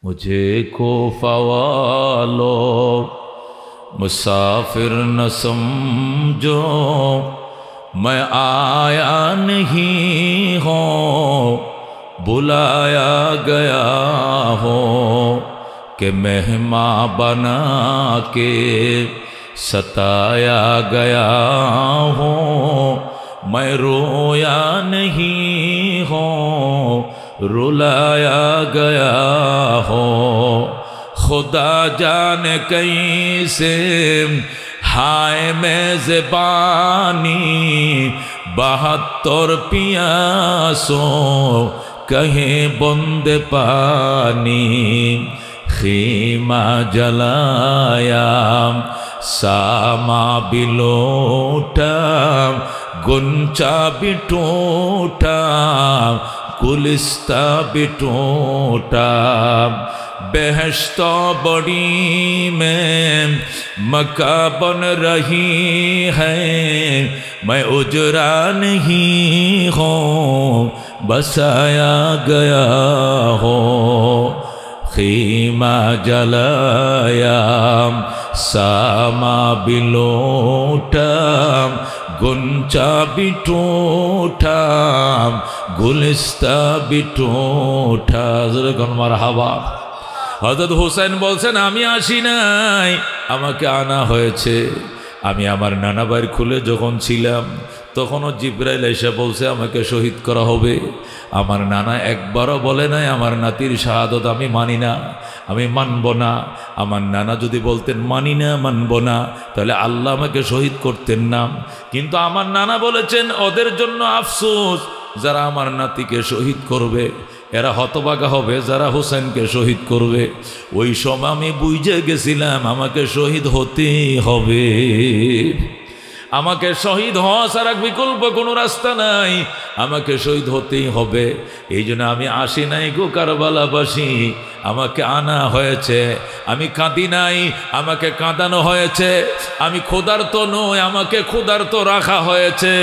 मुझे कोफा वालों मुसाफिर न समझो, मैं आया नहीं हूँ, बुलाया गया हो कि मेहमान बना के सताया गया हो। मैं रोया नहीं हूँ, रुलाया गया हो। खुदा जाने कैसे हाय मेज़बानी, 72 पियासों कहीं बूंद पानी। खीमा जलाया सामा भी लूटा, गुंचा भी टूटा, गुलिस्ता भी टूटा। बेहश्त बड़ी में मक्का बन रही है, मैं उजरा नहीं हूँ, बसाया गया हो। खीमा जलाया सामा भी लूटा, गुंचा भी टूटा, गुलिस्ता भी टूटा। मरहाबा। हजरत हुसैन बोलছেন আমি আসি নাই, আমাকে আনা হয়েছে। আমি আমার নানা বাড়ির খুলে যখন ছিলাম তখনও জিব্রাইল এসে বলছে আমাকে শহীদ করা হবে। আমার নানা একবারও বলে নাই আমার নাতির শাহাদত আমি মানি না, আমি মানব না। আমার নানা যদি বলতেন মানি না, মানব না, তাহলে আল্লাহ আমাকে শহীদ করতেন না। কিন্তু আমার নানা বলেছেন ওদের জন্য আফসোস, যারা আমার নাতিকে শহীদ করবে এরা হতভাগা হবে যারা হোসেনকে শহীদ করবে। ওই সময় আমি বুঝে গেছিলাম আমাকে শহীদ হতেই হবে, আমাকে শহীদ হওয়া ছাড়া বিকল্প কোনো রাস্তা নাই, আমাকে শহীদ হতেই হবে। এই জন্য আমি আসি নাই গো কারবালাবাসী, আমাকে আনা হয়েছে। আমি কাঁদি নাই, আমাকে কাঁদানো হয়েছে। আমি ক্ষুধার্ত নই, আমাকে ক্ষুধার্ত রাখা হয়েছে।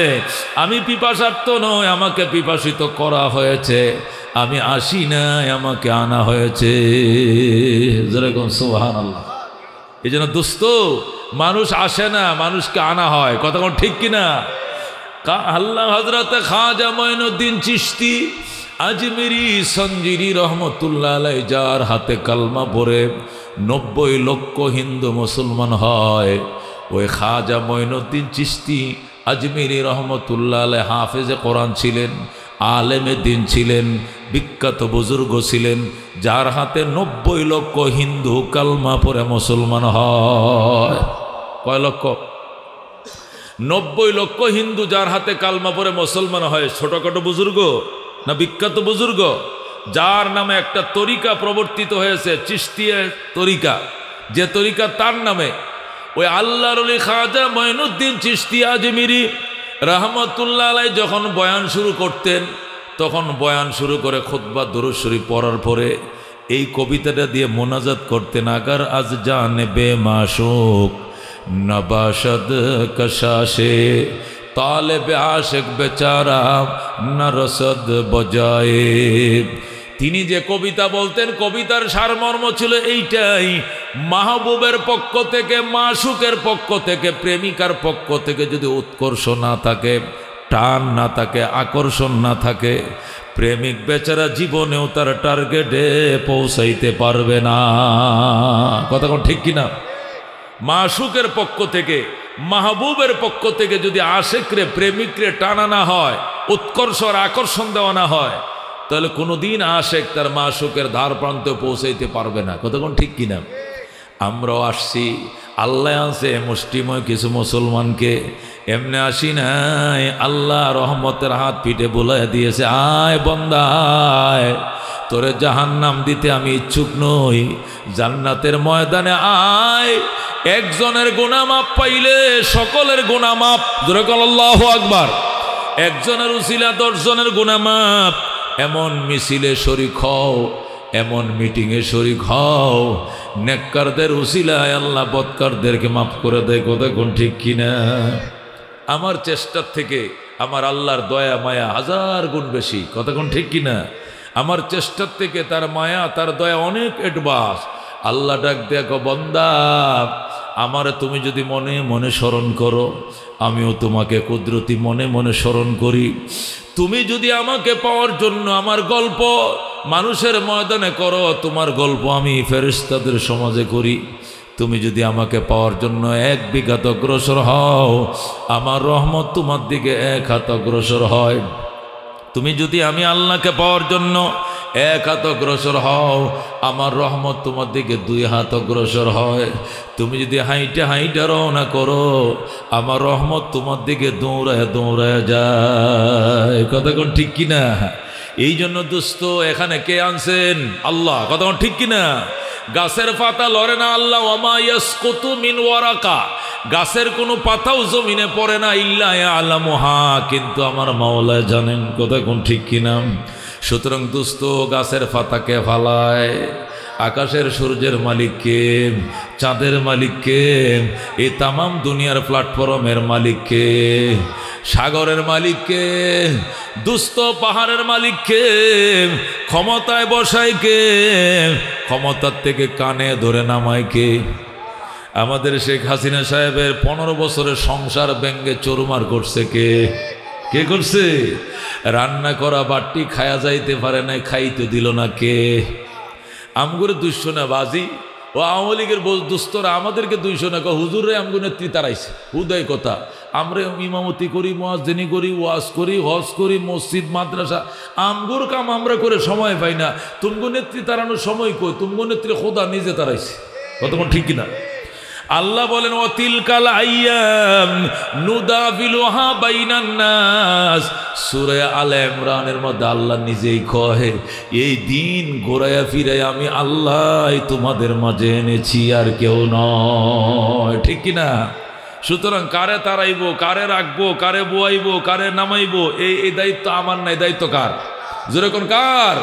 আমি পিপাসার্ত নই, আমাকে পিপাসিত করা হয়েছে। আমি আসি নাই, আমাকে আনা হয়েছে। যেরকম সুবহানাল্লাহ। এই জন্য দোস্ত, মানুষ আসে না, মানুষকে আনা হয়। কথা কোন ঠিক কিনা? আল্লাহ হযরত খাজা মঈনুদ্দিন চিশতি আজমিরি সঞ্জিরি রহমতুল্লাহ আলাইহি, যার হাতে কালমা পড়ে 90 লক্ষ হিন্দু মুসলমান হয়, ওই খাজা মঈনুদ্দিন চিশতি আজমিরি রহমতুল্লাহ আলাইহি হাফেজে কোরআন ছিলেন, আলেমে দিন ছিলেন, বিখ্যাত বুজুর্গ ছিলেন, যার হাতে 90 লক্ষ হিন্দু কালমা পড়ে মুসলমান হয়। কয় লক্ষ? 90 লক্ষ হিন্দু যার হাতে কালমা পড়ে মুসলমান হয়। ছোটখাটো বুজুর্গ না বিখ্যাত বুজুর্গ? যার নামে একটা তরিকা প্রবর্তিত হয়েছে, চিশতিয়া তরিকা, যে তরিকা তার নামে। ওই আল্লাহর ওলি খাজা মঈনুদ্দিন চিশতি আজমিরি রহমতুল্লাহ আলাইহি যখন বয়ান শুরু করতেন, তখন বয়ান শুরু করে খুতবা দুরূদ শরীফ পড়ার পরে এই কবিতাটা দিয়ে মোনাজাত করতেন। আগার আজ জানে বেমাশুক নবাশদ কশাশে, তালেবে আশিক বেচারা না রসদ বজায়ে। তিনি যে কবিতা বলতেন, কবিতার সারমর্ম ছিল এইটাই, মাহবুবের পক্ষ থেকে, মাশুকের পক্ষ থেকে, প্রেমিকার পক্ষ থেকে যদি উৎকর্ষ না থাকে, টান না থাকে, আকর্ষণ না থাকে, প্রেমিক বেচারা জীবনেও তার টার্গেটে পৌঁছাইতে পারবে না। কথা কোন ঠিক কিনা? মাশুকের পক্ষ থেকে, মাহবুবের পক্ষ থেকে যদি আশিকরে, প্রেমিকরে টানা না হয়, উৎকর্ষ আর আকর্ষণ দেওয়া না হয়, তাহলে কোনোদিন আশিক তার মাশুকের ধার প্রান্তে পৌঁছাইতে পারবে না। কথা কোন ঠিক কিনা? আমরাও আসছি, আল্লাহ আছে মুষ্টিময় কিছু মুসলমানকে, এমনি আসি নাই, আল্লাহ রহমতের হাত পিঠে বুলাই দিয়েছে, আয় বান্দা আয়, তোরে জাহান্নাম দিতে আমি ইচ্ছুক নই, জান্নাতের ময়দানে আয়। একজনের গুনাহ মাপ পাইলে সকলের গুনাহ মাপ। জোরে বল আল্লাহু আকবার। একজনের উসিলা 10 জনের গুনাহ মাপ। এমন মিছিলে শরীক হও, এমন মিটিংয়ে শরীক হও, নেককারদের উসিলায় আল্লাহ বদকারদেরকে মাফ করে দেয়। কথা কোন ঠিক কিনা? আমার চেষ্টার থেকে আমার আল্লাহর দয়া মায়া 1000 গুণ বেশি। কথা কোন ঠিক কিনা? আমার চেষ্টার থেকে তার মায়া তার দয়া অনেক অ্যাডভান্স। আল্লাহ ডাক দেখো বান্দা, আমারে তুমি যদি মনে মনে স্মরণ করো, আমিও তোমাকে কুদরতি মনে মনে স্মরণ করি। তুমি যদি আমাকে পাওয়ার জন্য আমার গল্প মানুষের ময়দানে করো, তোমার গল্প আমি ফেরেশতাদের সমাজে করি। তুমি যদি আমাকে পাওয়ার জন্য 1 বিঘাত অগ্রসর হও, আমার রহমত তোমার দিকে 1 হাত অগ্রসর হয়। তুমি যদি আমি আল্লাহকে পাওয়ার জন্য 1 হাত অগ্রসর হও, আমার রহমত তোমার দিকে 2 হাত অগ্রসর হয়। তুমি যদি হাইটে হাইটে রওনা করো, আমার রহমত তোমার দিকে দৌড়ায় দৌড়ায় যায়। কথা কোন ঠিক কিনা? এই জন্য দোস্ত এখানে কে আনছেন? আল্লাহ। কথা কোন ঠিক কিনা? গাছের পাতা লড়ে না আল্লাহ, ওয়ামা ইয়াসকুতু মিন ওয়ারাকা, গাছের কোনো পাতাও জমিনে পড়ে না ইল্লা ইয়ালামুহা, কিন্তু আমার মাওলা জানেন। কথা কোন ঠিক কিনা? সুতরাং দোস্ত গাছের পাতাকে ফালায়, আকাশের সূর্যের মালিককে, চাঁদের মালিককে, এই তামাম দুনিয়ার প্ল্যাটফর্মের মালিককে, সাগরের মালিককে, দুস্থ পাহাড়ের মালিককে, ক্ষমতায় বসায় কে, ক্ষমতার থেকে কানে ধরে নামায় কে? আমাদের শেখ হাসিনা সাহেবের 15 বছরের সংসার ব্যঙ্গে চুরমার করছে কে? কে করছে? রান্না করা বাটি খায়া যাইতে পারে না, খাইতে দিল না কে? আমগুরে 200 না বাজি, ও আওয়ামী লীগের দুস্তরা আমাদেরকে 200 না, হুজুরে আমগো নেত্রী তারাইছে। হুদাই কথা, আমরা ইমামতি করি, মুয়াজ্জিনি করি, ওয়াজ করি, হজ করি, মসজিদ মাদ্রাসা, আমগুর কাম আমরা করে সময় পাই না। তুমগো নেত্রী তারানোর সময় কই? তুমগো নেত্রী খোদা নিজে তারাইছে। কতক্ষণ ঠিক কিনা? আল্লাহ বলেন ওয়াতিলকাল আইয়াম নুদাবিলুহা বাইনান নাস। সূরা আলে ইমরানের মধ্যে আল্লাহ নিজেই কহে, এই দিন ঘোরায়া ফিরায় আমি আল্লাহ তোমাদের মাঝে এনেছি, আর কেউ নয়। ঠিক কিনা? সুতরাং কারে তারাইবো, কারে রাখবো, কারে বোয়াইবো, কারে নামাইবো, এই দায়িত্ব আমার নাই। দায়িত্ব কার? যেরকম কার?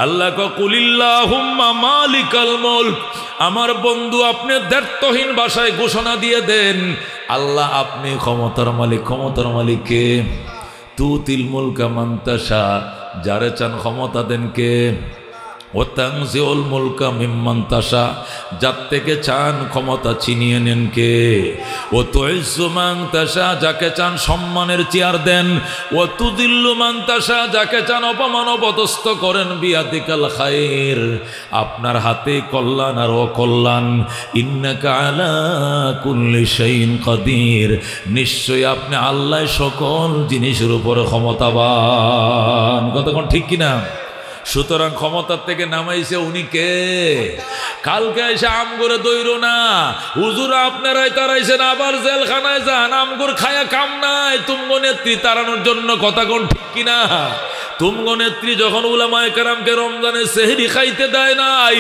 আল্লাহ কুলিল্লাহুম্মা মালিকাল মুলক। আমার বন্ধু আপনি দ্ব্যর্থহীন ভাষায় ঘোষণা দিয়ে দেন, আল্লাহ আপনি ক্ষমতার মালিক। ক্ষমতার মালিককে? তুতিল মুলকা মান তাশা, যারে চান ক্ষমতা দেন কে? ও তানজিউল মুলকা মিম্মান তাশা, যার থেকে চান ক্ষমতা ছিনিয়ে নেন কে? ও তুইজ্জু মান তাশা, যাকে চান সম্মানের চেয়ার দেন। ও তুযিল্লু মান তাশা, যাকে চান অপমান অপদস্থ করেন। বিয়াদিকাল খায়র, আপনার হাতে কল্যাণ আর অকল্যাণ। ইন্নাকা আলা কুল্লি শাইইন কাদির, নিশ্চয়ই আপনি আল্লাহ সকল জিনিসের উপরে ক্ষমতাবান। কতক্ষণ ঠিক কিনা? সুতরাং ক্ষমতার থেকে নামাইছে উনি কে? কালকে এসে আমগরে দৈরো না, হুজুর আপনারাই তারাইছেন, আবার জেলখানায় যান, আমগর খায়া কাম নাই। তুমগো নেত্রী তাড়ানোর জন্য। কথা কোন ঠিক কিনা? তুমগো নেত্রী যখন উলামায়ে কেরামকে রমজানে সেহরি খাইতে দেয় নাই,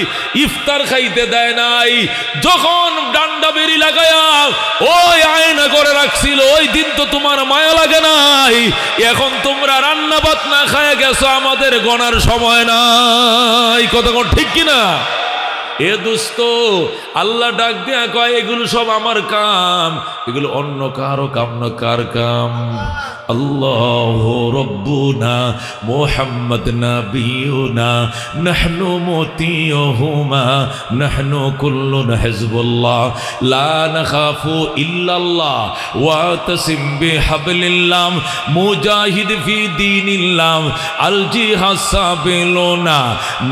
ইফতার খাইতে দেয় নাই, যখন ডান্ডা বেরি লাগায়া ওই আয়না করে রাখছিল, ওই দিন তো তোমার মায়া লাগে নাই। এখন তোমরা রান্না ভাত না খায়া গেছো, আমাদের গনার সময় নাই। কথা কোন ঠিক কিনা? এ দোস্ত আল্লাহ ডাক দিয়া কয়, এগুলো সব আমার কাম, এগুলো অন্য কারো কাম না। কার কাম? আল্লাহু রাব্বুনা মুহাম্মদ নাবিয়ুনা নাহনু মুতিয়ুহুমা নাহনু কুল্লুন হিজবুল্লাহ লা নাখাফু ইল্লাল্লাহ ওয়া তাসিম বিহাবলিল্লাহ মুজাহিদ ফি দীনিল্লাহ আল জিহাদ সাবিলুনা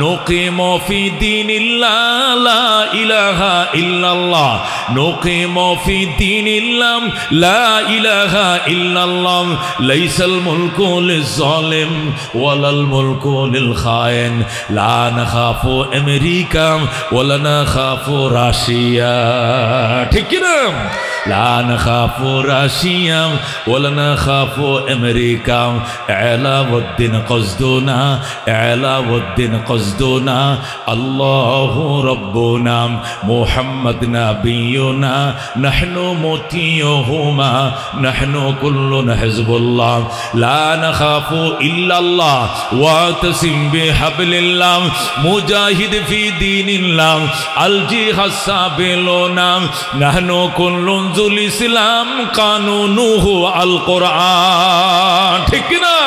নুকিমু ফি দীনিল্লাহ লা ইলাহা ইল্লাল্লাহ নুকিমু ফি দীনিল্লাহ লা ইলাহা ইল্লাল্লাহ লাইসাল মুলকু লিজ-জালিম ওয়ালাল মুলকু লিল-খায়েন লা নাখাফু আমেরিকা ওয়ালা নাখাফু রাশিয়া। ঠিক কি না? লা নাখাফু রাশিয়া ওয়ালা নাখাফু আমেরিকা আলাউদ্দিন কসদুনা আলাউদ্দিন কসদুনা আল্লাহু রাব্বুনা মুহাম্মদ নাবিয়ুনা নাহনু মুতিয়ুহুমা নাহনু কুল্লুন হিজবুল্লাহ লা নাখাফু ইল্লাল্লাহ ওয়া তাসিম বিহাবলিল্লাহ মুজাহিদ ফি দীনিল্লাহ আল জিহাদ সাবিলুনা নাহনু কুল্লুন জুল ইসলাম কানুনুহু আল কোরআন। ঠিক না?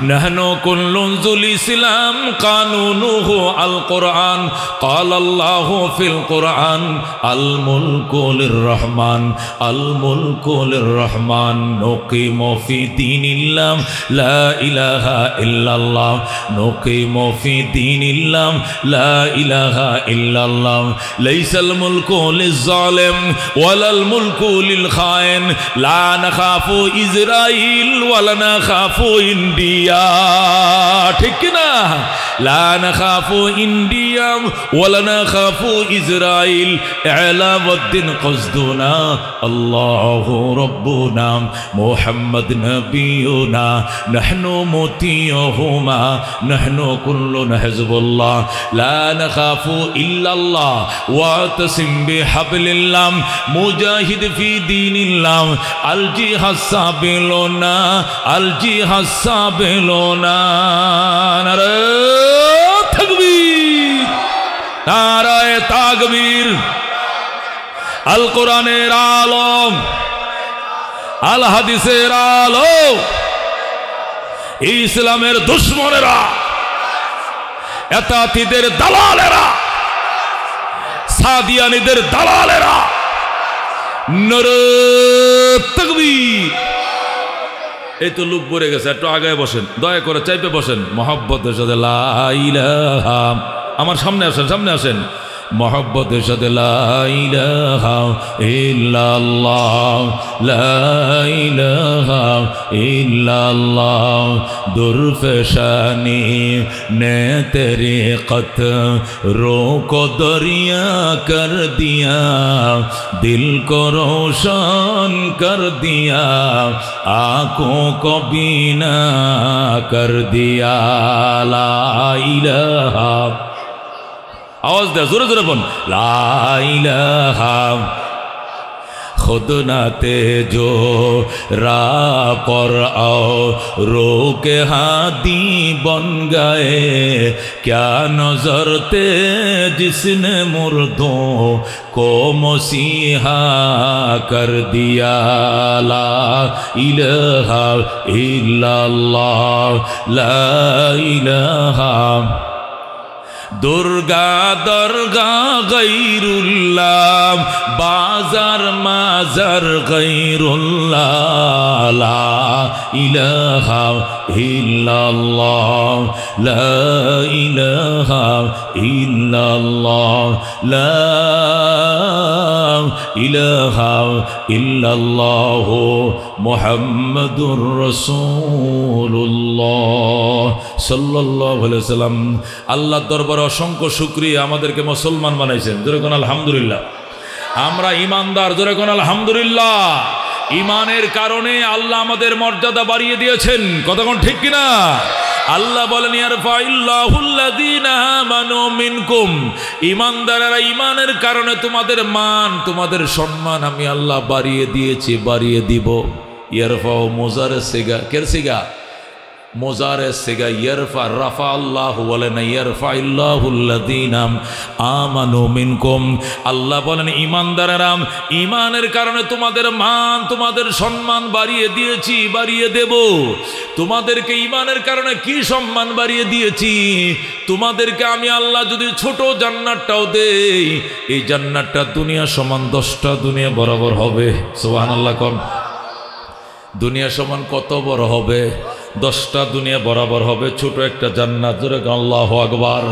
নাহনু কুল্লুল ইসলাম কানুনুহু আল কোরআন ক্বালা আল্লাহু ফিল কোরআন আল মুলকু লির রহমান আল মুলকু লির রহমান নুকিমু ফি দীনিল্লাহ লা ইলাহা ইল্লাল্লাহ নুকিমু ফি দীনিল্লাহ লা ইলাহা ইল্লাল্লাহ লাইসাল মুলকু লিজ জালিম ওয়ালাল মুলকু লিল খায়েন লা নাখাফু ইসরাইল ওয়ালা নাখাফু ইন্ডিয়া ঠিক কি না লা নাখাফু ইন্ডিয়া ওয়ালা নাখাফু ইসরাইল ইলাউদ্দিন কসদুনা আল্লাহু রাব্বুনা মুহাম্মদ নবিয়ুনা নাহনু মুতিয়ুহুমা নাহনু কুল্লুনা হিজবুল্লাহ লা নাখাফু ইল্লাল্লাহ ওয়াতাসিম বিহাবলিল্লাহ মুজাহিদ ফি দীনিল্লাহ আল জিহাদ সাবিলুনা আল জিহাদ সাবিলুনা নারে তাকবীর নারায়ে তাকবীর আল কোরআনের আলো আল হাদিসের আলো ইসলামের দুশমনেরা এতাতিদের দালালেরা সাদিয়ানীদের দালালেরা নারে তাকবীর এই তো লোক পড়ে গেছে একটু আগে বসেন দয়া করে চাইপে বসেন মহব্বতের সাথে লা ইলাহা আমার সামনে আসেন মহব্বতের সাথে লা ইলাহা ইল্লাল্লাহ লা ইলাহা ইল্লাল্লাহ দুরফশানি নে তরিকত रोको दरिया कर दिया दिल को रोशन कर दिया आँखों को बीना कर दिया ला इलाहा आवाज दे जोरे जोरे बोल ला इलाहा खुद नाते जो राह पर आओ रोके हादी बन गए क्या नजर थे जिसने मुर्दों को मसीहा कर दिया ला इलाहा इल्लल्लाह ला इलाहा दुर्गा दरगा गैरुल्लाह बाजार माजार गैरुल्लाह ला इलाहा इल्लल्लाह ला इलाहा इल्लल्लाह ला इलाहा इल्लल्लाह मुहम्मदुर रसूलुल्लाह सल्लल्लाहु अलैहि वसल्लम আল্লাহ দরবারে অসংখ্য শুকরিয়া আমাদেরকে মুসলমান বানাইছেন জোরে কোন আলহামদুলিল্লাহ আমরা ঈমানদার জোরে কোন আলহামদুলিল্লাহ ঈমানের কারণে আল্লাহ আমাদের মর্যাদা বাড়িয়ে দিয়েছেন কতক্ষণ ঠিক কি না আল্লাহ বলেন ইয়ারফাইল্লাহুল্লাযীনা আমানু মিনকুম ঈমানদাররা ঈমানের কারণে তোমাদের মান তোমাদের সম্মান আমি আল্লাহ বাড়িয়ে দিয়েছি বাড়িয়ে দিব ইয়ারফাউ মুজারে সিগা কের সিগা মোজারে সেগা ইয়ারফা রাফা আল্লাহ বলেন ইয়ারফাইল্লাহুল্লাযীনা আমানু মিনকুম আল্লাহ বলেন ঈমানদারেরা ঈমানের কারণে তোমাদের মান তোমাদের সম্মান বাড়িয়ে দিয়েছি বাড়িয়ে দেব তোমাদেরকে ঈমানের কারণে কি সম্মান বাড়িয়ে দিয়েছি তোমাদেরকে আমি আল্লাহ যদি ছোট জান্নাতটাও দেই এই জান্নাতটা দুনিয়া সমান 10টা দুনিয়া বরাবর হবে সুবহানাল্লাহ কোন দুনিয়া সমান কত বড় হবে 10টা দুনিয়া বরাবর হবে ছোট একটা জান্নাত জোরে আল্লাহু আকবার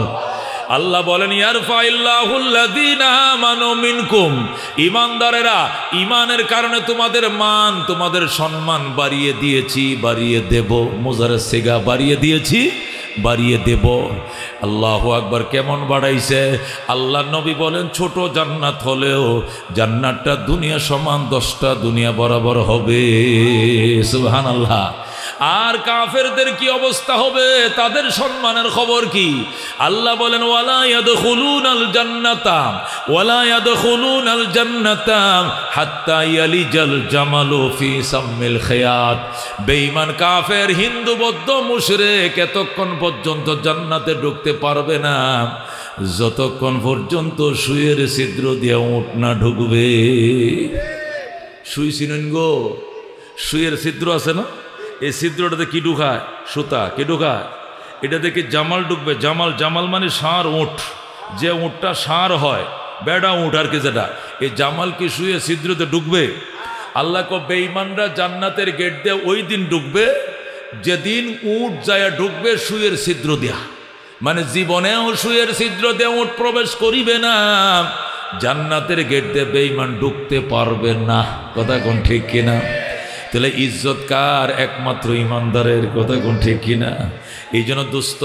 আল্লাহ বলেন ইয়ারফাইল্লাহুল্লাযীনা আমানু মিনকুম ঈমানদারেরা ঈমানের কারণে তোমাদের মান তোমাদের সম্মান বাড়িয়ে দিয়েছি বাড়িয়ে দেব মুজারে সিগা বাড়িয়ে দিয়েছি বাড়িয়ে দেব আল্লাহু আকবার কেমন বাড়াইছে আল্লাহ নবী বলেন ছোট জান্নাত হলেও জান্নাতটা দুনিয়া সমান 10টা দুনিয়া বরাবর হবে সুবহানাল্লাহ আর কাফেরদের কি অবস্থা হবে তাদের সম্মানের খবর কি আল্লাহ বলেন ওয়ালা ইয়াদখুলুনাল জান্নাতা হাত্তা ইয়ালিজাল জামালু ফি সাম্মিল খিয়াত বেঈমান কাফের হিন্দু বৌদ্ধ মুশরিক এতক্ষণ পর্যন্ত জান্নাতে ঢুকতে পারবে না যতক্ষণ পর্যন্ত সুয়ের ছিদ্র দিয়ে উট না ঢুকবে সুই চিনেন গো সুয়ের ছিদ্র আছে না এই ছিদ্রটাতে কি ঢুকায়? সুতা। কি ঢুকায়? এটা দেখে জামাল ঢুকবে। জামাল, জামাল মানে ষাঁড়, উঁট। যে উঁটটা ষাঁড় হয়, বেড়া উঁট আর কি, যেটা, এই জামাল কি শুয়ে ছিদ্রতে ঢুকবে? আল্লাহ কো বেঈমানরা জান্নাতের গেট দিয়ে ওই দিন ঢুকবে যেদিন উঁট যায় ঢুকবে শুয়ের ছিদ্র দিয়া। মানে জীবনেও শুয়ের ছিদ্র দিয়ে উঁট প্রবেশ করিবে না, জান্নাতের গেট দিয়ে বেঈমান ঢুকতে পারবে না। কথা কোন ঠিক কিনা? তাহলে ইজ্জত কার? একমাত্র ইমানদারের। কথা কোন ঠিক কিনা? এই জন্য দোস্ত,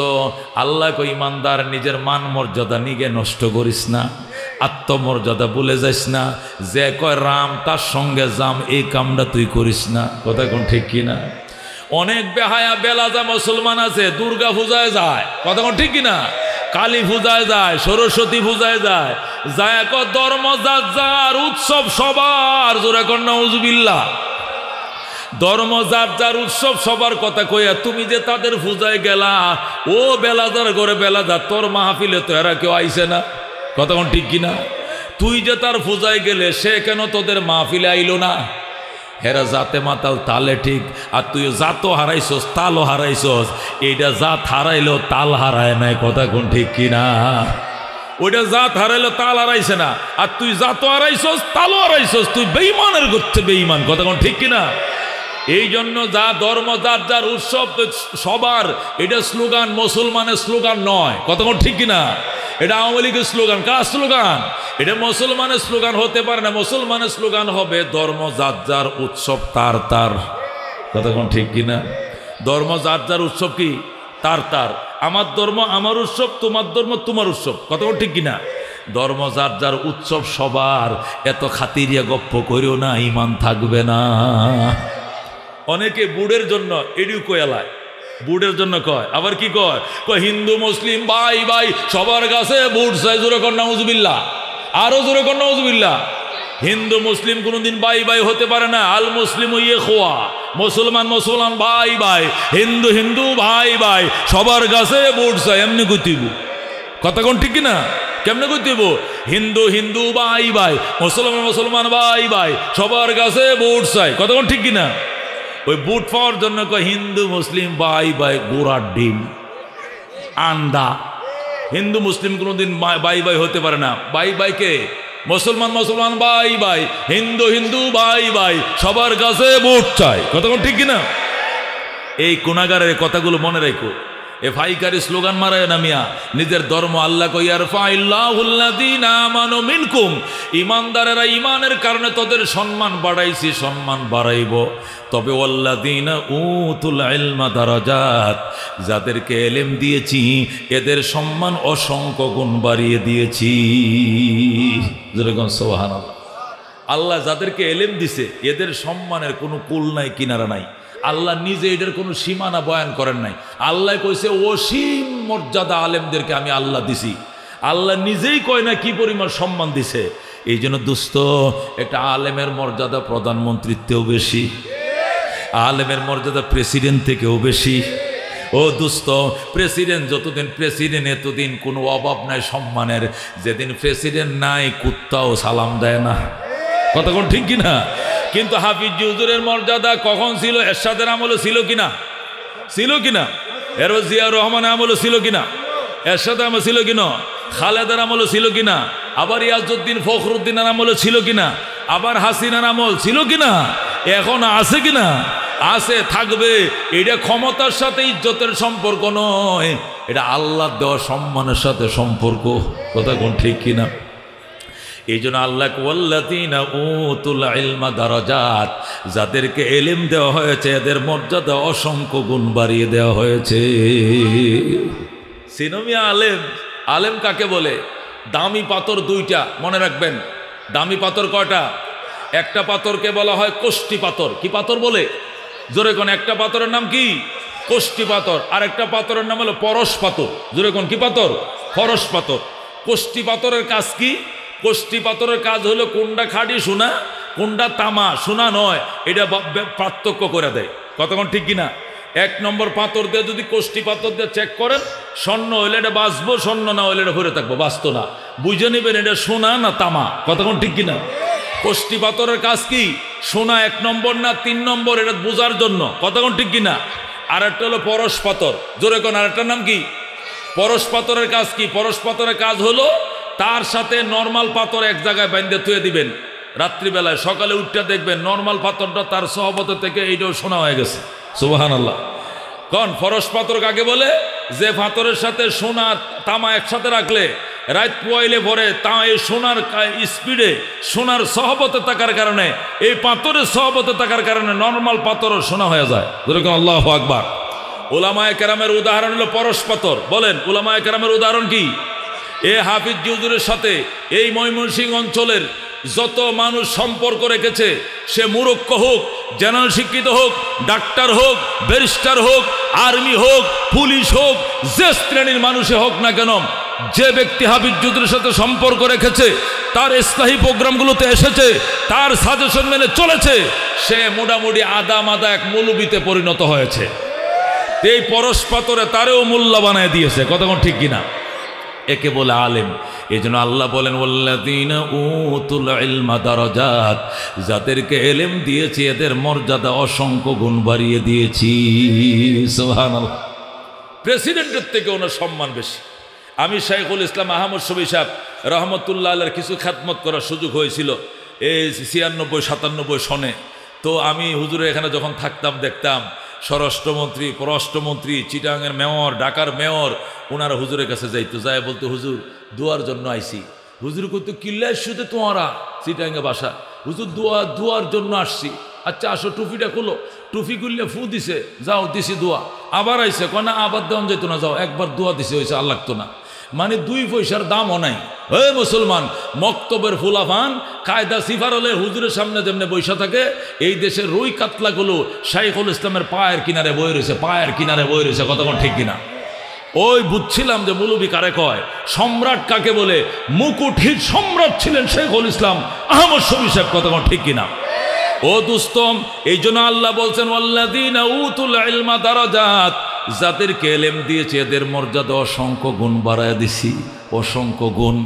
আল্লাহ কো ইমানদার নিজের মান মর্যাদা নিগে নষ্ট করিস না, আত্মমর্যাদা ভুলে যাইস না। যে কয় রাম তার সঙ্গে জাম, এই কামটা তুই করিস না। কথা কোন ঠিক কিনা? অনেক বেহায়া বেলাজা মুসলমান আছে, দুর্গা পূজায় যায়। কথা কোন ঠিক কিনা? কালী পূজায় যায়, সরস্বতী পূজায় যায়, যায় কয় ধর্ম যার যার, উৎসব সবার। জোরে কর নাউজুবিল্লাহ। ধর্ম যার যার, উৎসব সবার কথা কইয়া তুমি যে তাদের পূজায় গেলা, ও বেলাদার ঘরে বেলাদার, তোর মাহফিলে তো এরা কেউ আইছে না। কথা কোন ঠিক কিনা? তুই যে তার পূজায় গেলে, সে কেন তোদের মাহফিলে আইলো না? হেরা জাতে মাতাল, তালে ঠিক। আর তুই জাতও হারাইছস, তালও হারাইছস। এইটা জাত হারাইলো, তাল হারায় নাই। কথা কোন ঠিক কিনা? ওইটা জাত হারাইলো, তাল হারাইছে না। আর তুই জাতও হারাইছস, তালও হারাইছস। তুই বেঈমানের করতে বেঈমান। কথা কোন ঠিক কিনা? এই জন্য যা ধর্ম যার যার, উৎসব সবার, এটা স্লোগান, মুসলমানের স্লোগান নয়। কথা কোন ঠিক কিনা? এটা আওয়ামী লীগের স্লোগান। কার স্লোগান? এটা মুসলমানের স্লোগান হতে পারে না। মুসলমানের স্লোগান হবে ধর্ম যার যার, উৎসব তার তার। কথা কোন ঠিক কিনা? ধর্ম যার যার, উৎসব কি তার তার। আমার ধর্ম আমার উৎসব, তোমার ধর্ম তোমার উৎসব। কথা কোন ঠিক কিনা? ধর্ম যার যার, উৎসব সবার। এত খাতিরিয়া গপ্প করিও না, ইমান থাকবে না। অনেকে বুড়ের জন্য এডিও কয়ালায়, বুড়ের জন্য কয়, আবার কি কয়? কয় হিন্দু মুসলিম ভাই ভাই, সবার কাছে বুট চাই। জোরে কর নাউজুবিল্লাহ। আরো জোরে কর নাউজুবিল্লাহ। হিন্দু মুসলিম কোনোদিন ভাই ভাই হতে পারে না। আল মুসলিম ইয়ে খোয়া, মুসলমান মুসলমান ভাই ভাই, হিন্দু হিন্দু ভাই ভাই, সবার কাছে বুট চাই। এমনি কইতিব। কথা কোন ঠিক কিনা? কেমনে কইতিব? হিন্দু হিন্দু ভাই ভাই, মুসলমান মুসলমান ভাই ভাই, সবার কাছে বুট চাই। কথা কোন ঠিক কিনা? ওই বুট পাওয়ার জন্য কয় হিন্দু মুসলিম ভাই ভাই, গোড়ার ডিম, আন্দা। হিন্দু মুসলিম কোনোদিন ভাই ভাই হতে পারে না। ভাই ভাইকে মুসলমান মুসলমান ভাই ভাই, হিন্দু হিন্দু ভাই ভাই, সবার কাছে বুট চাই। কথা কোন ঠিক কিনা? এই গুনাহগারের কথাগুলো মনে রাখো। এ ফাইকারি স্লোগান মারায় না মিয়া। নিজের ধর্ম আল্লাহ কইয়ার ফাইল্লাহুল্লাযীনা আমানু মিনকুম, ইমানদারেরা ইমানের কারণে তোদের সম্মান বাড়াইছি, সম্মান বাড়াইব। তবে ওয়াল্লাযীনা উতুল ইলমা দারাজাত, যাদেরকে ইলম দিয়েছি এদের সম্মান অসংখ্য গুণ বাড়িয়ে দিয়েছি। যেরকম সুবহানাল্লাহ। আল্লাহ যাদেরকে ইলম দিছে এদের সম্মানের কোনো কুল নাই, কিনারা নাই। আল্লাহ নিজে এটার কোনো সীমানা বয়ান করেন নাই। আল্লাহ কইছে অসীম মর্যাদা আলেমদেরকে আমি আল্লাহ দিছি। আল্লাহ নিজেই কয় না কি পরিমাণ সম্মান দিছে। এই জন্য দোস্ত, একটা আলেমের মর্যাদা প্রধানমন্ত্রীর থেকেও বেশি, আলেমের মর্যাদা প্রেসিডেন্ট থেকেও বেশি। ও দোস্ত, প্রেসিডেন্ট যতদিন প্রেসিডেন্ট এতদিন কোনো অভাব নাই সম্মানের। যেদিন প্রেসিডেন্ট নাই, কুত্তাও সালাম দেয় না। কথা কোন ঠিক কিনা? কিন্তু হাফিজ হুজুরের মর্যাদা কখন ছিল? এরশাদের আমলে ছিল কিনা? ছিল কিনা? এরপর জিয়া রহমান আমলে ছিল কিনা? এরশাদের আমলে ছিল কিনা? খালেদার আমলে ছিল কিনা? আবার ইয়াজউদ্দিন ফখরুদ্দিনের আমলে ছিল কিনা? আবার হাসিনার আমল ছিল কিনা? এখন আছে কিনা? আছে, থাকবে। এটা ক্ষমতার সাথে ইজ্জতের সম্পর্ক নয়, এটা আল্লাহ দেওয়া সম্মানের সাথে সম্পর্ক। কথা কোন ঠিক কিনা? এই জন্য আল্লাহ ওয়াল্লাযীনা উতুল ইলমা দারাজাত, যাদেরকে ইলম দেওয়া হয়েছে এদের মর্যাদা অসংখ্য গুণ বাড়িয়ে দেওয়া হয়েছে। সিনমিয়া আলেম, আলেম কাকে বলে? দামি পাথর দুইটা, মনে রাখবেন। দামি পাথর কয়টা? একটা পাথরকে বলা হয় কোষ্টি পাথর। কি পাথর বলে? জোরে কোন? একটা পাথরের নাম কি? কোষ্টি পাথর। আর একটা পাথরের নাম হলো পরশ পাথর। জোরে কোন? কি পাথর? পরশ পাথর। কোষ্টি পাথরের কাজ কি? কোষ্টি পাথরের কাজ হলো কোনটা খাঁটি সোনা, কোনটা তামা। সোনা নয়, এটা পার্থক্য করে দেয়। কতক্ষণ ঠিক কিনা? এক নম্বর পাথর দিয়ে যদি কোষ্টি পাথর দিয়ে চেক করেন, স্বর্ণ হইলে এটা বাঁচবো, স্বর্ণ না হইলে এটা ভরে থাকবো, বাঁচতো না। বুঝে নেবেন এটা সোনা না তামা। কতক্ষণ ঠিক কিনা? কষ্টি পাথরের কাজ কি? সোনা 1 নম্বর না 3 নম্বর, এটা বোঝার জন্য, কথা কোন ঠিক কিনা? আর একটা হলো পরশ পাথর, জোরে কোন, আর একটার নাম কি? পরশ পাথরের কাজ কি? পরশ পাথরের কাজ হলো তার সাথে নর্মাল পাথর এক জায়গায় বাইন্ধে থুয়ে দিবেন, রাত্রিবেলায় সকালে উঠতে দেখবেন নর্মাল পাথরটা তার সহবত থেকে এইটাও সোনা হয়ে গেছে। সুবহানাল্লাহ। কোন পরশ পাথর কাকে বলে? যে পাথরের সাথে সোনা তামা একসাথে রাখলে রাত পোয়াইলে পরে তা এই সোনার স্পিডে সোনার সহবতে থাকার কারণে, এই পাথরের সহবতে থাকার কারণে নর্মাল পাথরও সোনা হয়ে যায়। যেরকম আল্লাহু আকবার। উলামায়ে কেরামের উদাহরণ হলো পরশ পাথর। বলেন উলামায়ে কেরামের উদাহরণ কি? এ হাফিজ হুজুরের সাথে এই ময়মনসিংহ অঞ্চলের যত মানুষ সম্পর্ক রেখেছে, সে মুরক্ষ হোক, জেনারেল শিক্ষিত হোক, ডাক্তার হোক, ব্যারিস্টার হোক, আর্মি হোক, পুলিশ হোক, যে শ্রেণীর মানুষে হোক না কেন, যে ব্যক্তি হাফিজ হুজুরের সাথে সম্পর্ক রেখেছে, তার ইসলাহি প্রোগ্রামগুলোতে এসেছে, তার সাজেশন মেনে চলেছে, সে মোটামুটি আদা মাদা এক মৌলবীতে পরিণত হয়েছে। এই পরশ পাথরে তারেও মোল্লা বানায় দিয়েছে, কতক্ষণ ঠিক কিনা? একে বলে আলেম। এই জন্য আল্লাহ বলেন ওয়াল্লাযীনা উতুল ইলমা দারাজাত, যাদেরকে ইলম দিয়েছি এদের মর্যাদা অসংখ্য গুণ বাড়িয়ে দিয়েছি। সুবহানাল্লাহ। প্রেসিডেন্টের থেকে ওনার সম্মান বেশি। আমি শাইখুল ইসলাম আহমদ শফি সাহেব রহমতুল্লাহ আলাইহির কিছু খেদমত করার সুযোগ হয়েছিল এই 96-97 সনে। তো আমি হুজুরের এখানে যখন থাকতাম দেখতাম স্বরাষ্ট্রমন্ত্রী, পররাষ্ট্রমন্ত্রী, চিটাগাংয়ের মেয়র, ঢাকার মেয়র, ওনারা হুজুরের কাছে যাইতো, যায় বলতো হুজুর দোয়ার জন্য আইছি। হুজুর কইতো কিল্লার শুধু তোমারা চিটাগাংয়ে বাসা, হুজুর দোয়ার জন্য আসছি। আচ্ছা আসো, টুপিটা খুলো। টুপি খুললে ফু দিছে, যাও দিছি দোয়া। আবার আইসে কয় না আবার দেওয়া যেত না, যাও একবার দোয়া দিছে হয়েছে, আর লাগতো না। মানে 2 পয়সার দামও নাই। হে মুসলমান, মক্তবের ফুলাফান কায়দা সিফার হলে হুজুরের সামনে যেমনি বৈশা থাকে, এই দেশের রুই কাতলাগুলো শাইখুল ইসলামের পায়ের কিনারে বয়ে রয়েছে, পায়ের কিনারে বয়ে রয়েছে, কতক্ষণ ঠিক কিনা? ওই বুঝছিলাম যে মৌলবী কারে কয়, সম্রাট কাকে বলে। মুকুটহীন সম্রাট ছিলেন শাইখুল ইসলাম আহমদ শফি সাহেব, কতক্ষণ ঠিক কিনা? ও দুস্তম, এই জন্য আল্লাহ বলছেন ওয়াল্লাযীনা উতুল ইলমা দারাজাত, যাদেরকে ইলম দিয়েছে এদের মর্যাদা অসংখ্য গুণ বাড়ায় দিছি, অসংখ্য গুণ।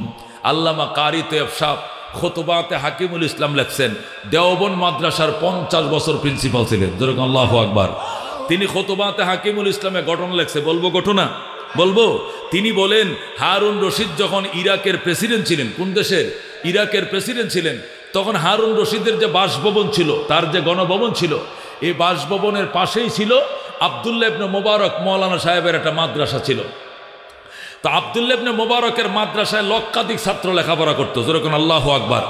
আল্লামা কারি তৈয়ব সাহেব খুতবাতে হাকিমুল ইসলাম লেখছেন, দেওবন্দ মাদ্রাসার 50 বছর প্রিন্সিপাল ছিলেন। যেরকম আল্লাহু আকবার। তিনি খুতবাতে হাকিমুল ইসলামে ঘটনা লেখছে, বলবো ঘটনা? বলবো। তিনি বলেন হারুন রশিদ যখন ইরাকের প্রেসিডেন্ট ছিলেন, কোন দেশের? ইরাকের প্রেসিডেন্ট ছিলেন, তখন হারুন রশিদের যে বাসভবন ছিল, তার যে গণভবন ছিল, এই বাসভবনের পাশেই ছিল আব্দুল্লাহ ইবনে মুবারক মৌলানা সাহেবের একটা মাদ্রাসা ছিল। তো আব্দুল্লাহ ইবনে মুবারকের মাদ্রাসায় লক্ষাধিক ছাত্র লেখাপড়া করতো। যেরকম আল্লাহু আকবার।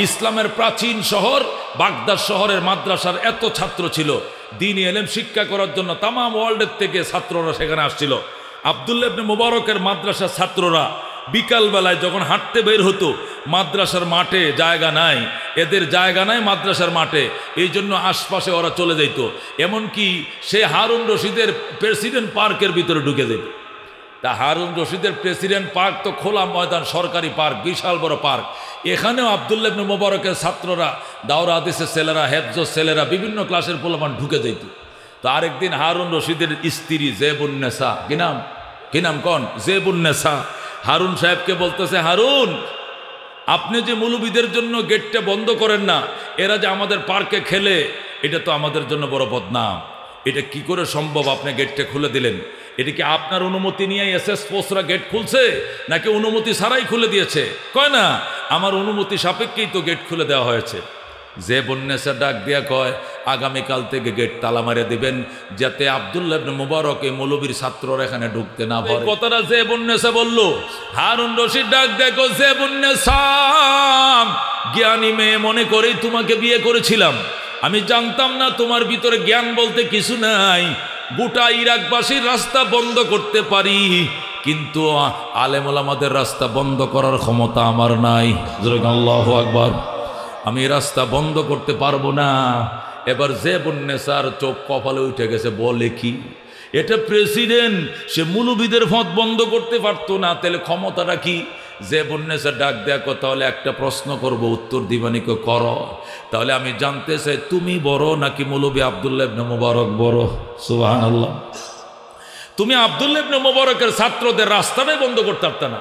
ইসলামের প্রাচীন শহর বাগদাদ শহরের মাদ্রাসার এত ছাত্র ছিল, দ্বীনি ইলম শিক্ষা করার জন্য তাম ওয়ার্ল্ডের থেকে ছাত্ররা সেখানে আসছিল। আব্দুল্লাহ ইবনে মুবারকের মাদ্রাসার ছাত্ররা বিকালবেলায় যখন হাঁটতে বের হতো, মাদ্রাসার মাঠে জায়গা নাই, এদের জায়গা নাই মাদ্রাসার মাঠে, এই জন্য আশপাশে ওরা চলে যেত। এমনকি সে হারুন রশিদের প্রেসিডেন্ট পার্কের ভিতরে ঢুকে যেত। তা হারুন রশিদের প্রেসিডেন্ট পার্ক তো খোলা ময়দান, সরকারি পার্ক, বিশাল বড় পার্ক। এখানেও আব্দুল্লাহ ইবনে মুবারকের ছাত্ররা, দাওরা হাদিসের ছেলেরা, হেফজের ছেলেরা, বিভিন্ন ক্লাসের পোলাপান ঢুকে যেত। তো আরেকদিন হারুন রশিদের স্ত্রী জেবুন্নেসা, কি নাম কন? জেবুন্নেসা হারুন সাহেবকে বলতেছে, হারুন আপনি যে মৌলবীদের জন্য গেটটা বন্ধ করেন না, এরা যে আমাদের পার্কে খেলে, এটা তো আমাদের জন্য বড় বদনাম। এটা কি করে সম্ভব আপনি গেটটা খুলে দিলেন? এটা কি আপনার অনুমতি নিয়ে এসএস ফোর্সরা গেট খুলছে, নাকি অনুমতি ছাড়াই খুলে দিয়েছে? কয় না, আমার অনুমতি সাপেক্ষেই তো গেট খুলে দেওয়া হয়েছে। যে বন্যেসা ডাক দিয়া কয়, আগামীকাল থেকে গেট তালা মারে দিবেন, যাতে আব্দুল্লাহ ইবনে মুবারক এই মৌলবীর ছাত্ররা এখানে ঢুকতে না পারে। কথাটা যে বন্যেসা বলল। হারুন রশিদ ডাক দেখো, যে বন্যেসা জ্ঞানী মেয়ে মনে করেই তোমাকে বিয়ে করেছিলাম, আমি জানতাম না তোমার ভিতরে জ্ঞান বলতে কিছু নাই। গোটা ইরাকবাসীর রাস্তা বন্ধ করতে পারি, কিন্তু আলেম ওলামাদের রাস্তা বন্ধ করার ক্ষমতা আমার নাই। আল্লাহু আকবার। আমি রাস্তা বন্ধ করতে পারবো না। এবার যে বন্যেসার চোখ কপালে উঠে গেছে, বলে কি এটা প্রেসিডেন্ট, সে মুলুবিদের পথ বন্ধ করতে পারতো না, তাহলে ক্ষমতাটা কি? যে বন্যেসার ডাক দেখো, তাহলে একটা প্রশ্ন করব, উত্তর দিবানিকে করো। তাহলে আমি জানতে চাই, তুমি বড় নাকি মৌলবী আব্দুল্লাহ ইবনে মুবারক বড়? সুবহানাল্লাহ। তুমি আব্দুল্লাহ ইবনে মুবারকের ছাত্রদের রাস্তাটাই বন্ধ করতে পারত না,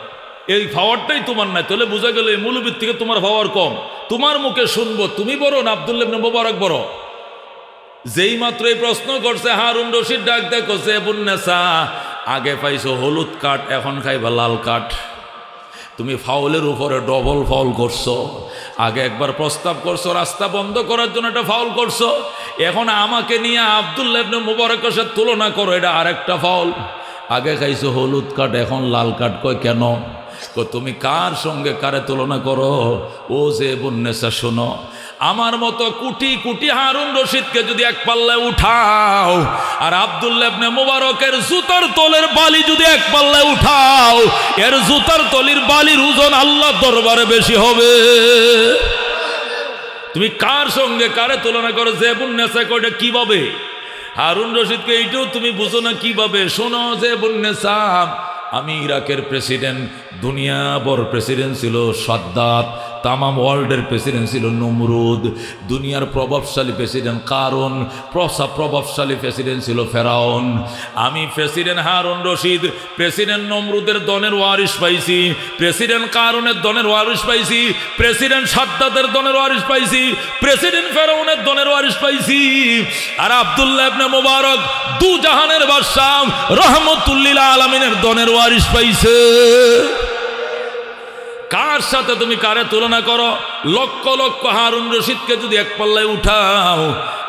এই পাওয়ারটাই তোমার নাই, তাহলে বোঝা গেল এই মৌলবীর থেকে তোমার পাওয়ার কম। তোমার মুখে শুনবো, তুমি বড় না আব্দুল্লাহ ইবনে মুবারক বড়? যেই মাত্র এই প্রশ্ন করছে হারুন রশিদ ডাক দেয়া করছে, বুন্নেসা আগে পাইছো হলুদ কাঠ, এখন খাইবা লাল কাঠ। তুমি ফাউলের উপরে ডবল ফাউল করছো। আগে একবার প্রস্তাব করছো রাস্তা বন্ধ করার জন্য, একটা ফাউল করছো। এখন আমাকে নিয়ে আব্দুল্লাহ ইবনে মুবারকের সাথে তুলনা করো, এটা আরেকটা ফাউল। আগে খাইছো হলুদ কাঠ, এখন লাল কাঠ। কয় কেন? তুমি কার সঙ্গে কারে তুলনা করো? ও যে বুন্নেসা শোনো, আমার মতো কোটি কোটি হারুন রশিদকে যদি এক পাল্লায় উঠাও, আর আব্দুল্লাহ ইবনে মুবারকের জুতার তলের বালি যদি এক পাল্লায় উঠাও, এর জুতার তলির বালির ওজন আল্লাহর দরবারে বেশি হবে। তুমি কার সঙ্গে কারে তুলনা করো? যে বুন্নেসা কয়টা কিভাবে? হারুন রশিদকে এইটাও তুমি বুঝো না কিভাবে? শোনো যে বুন্নেসা, আমি ইরাকের প্রেসিডেন্ট, দুনিয়া বড় প্রেসিডেন্ট ছিল সাদ্দাত, তামাম ওয়ার্ল্ডের প্রেসিডেন্ট ছিল নমরুদ, দুনিয়ার প্রভাবশালী প্রেসিডেন্ট কারুন, প্রভাবশালী প্রেসিডেন্ট ছিল ফেরাউন। আমি প্রেসিডেন্ট হারুন রশিদ প্রেসিডেন্ট নমরুদের দনের ওয়ারিশ পাইছি, প্রেসিডেন্ট কারুনের দনের ওয়ারিশ পাইছি, প্রেসিডেন্ট সাদ্দাতের দনের ওয়ারিশ পাইছি, প্রেসিডেন্ট ফেরাউনের দনের ওয়ারিশ পাইছি। আর আব্দুল্লাহ ইবনে মুবারক দু জাহানের বাদশা রহমতুল্লিল আলামিনের দনের ওয়ারিশ পাইছে। কার সাথে তুমি কারে তুলনা করো? লক্ষ লক্ষ হারুন রশিদকে যদি এক পাল্লায় উঠাও,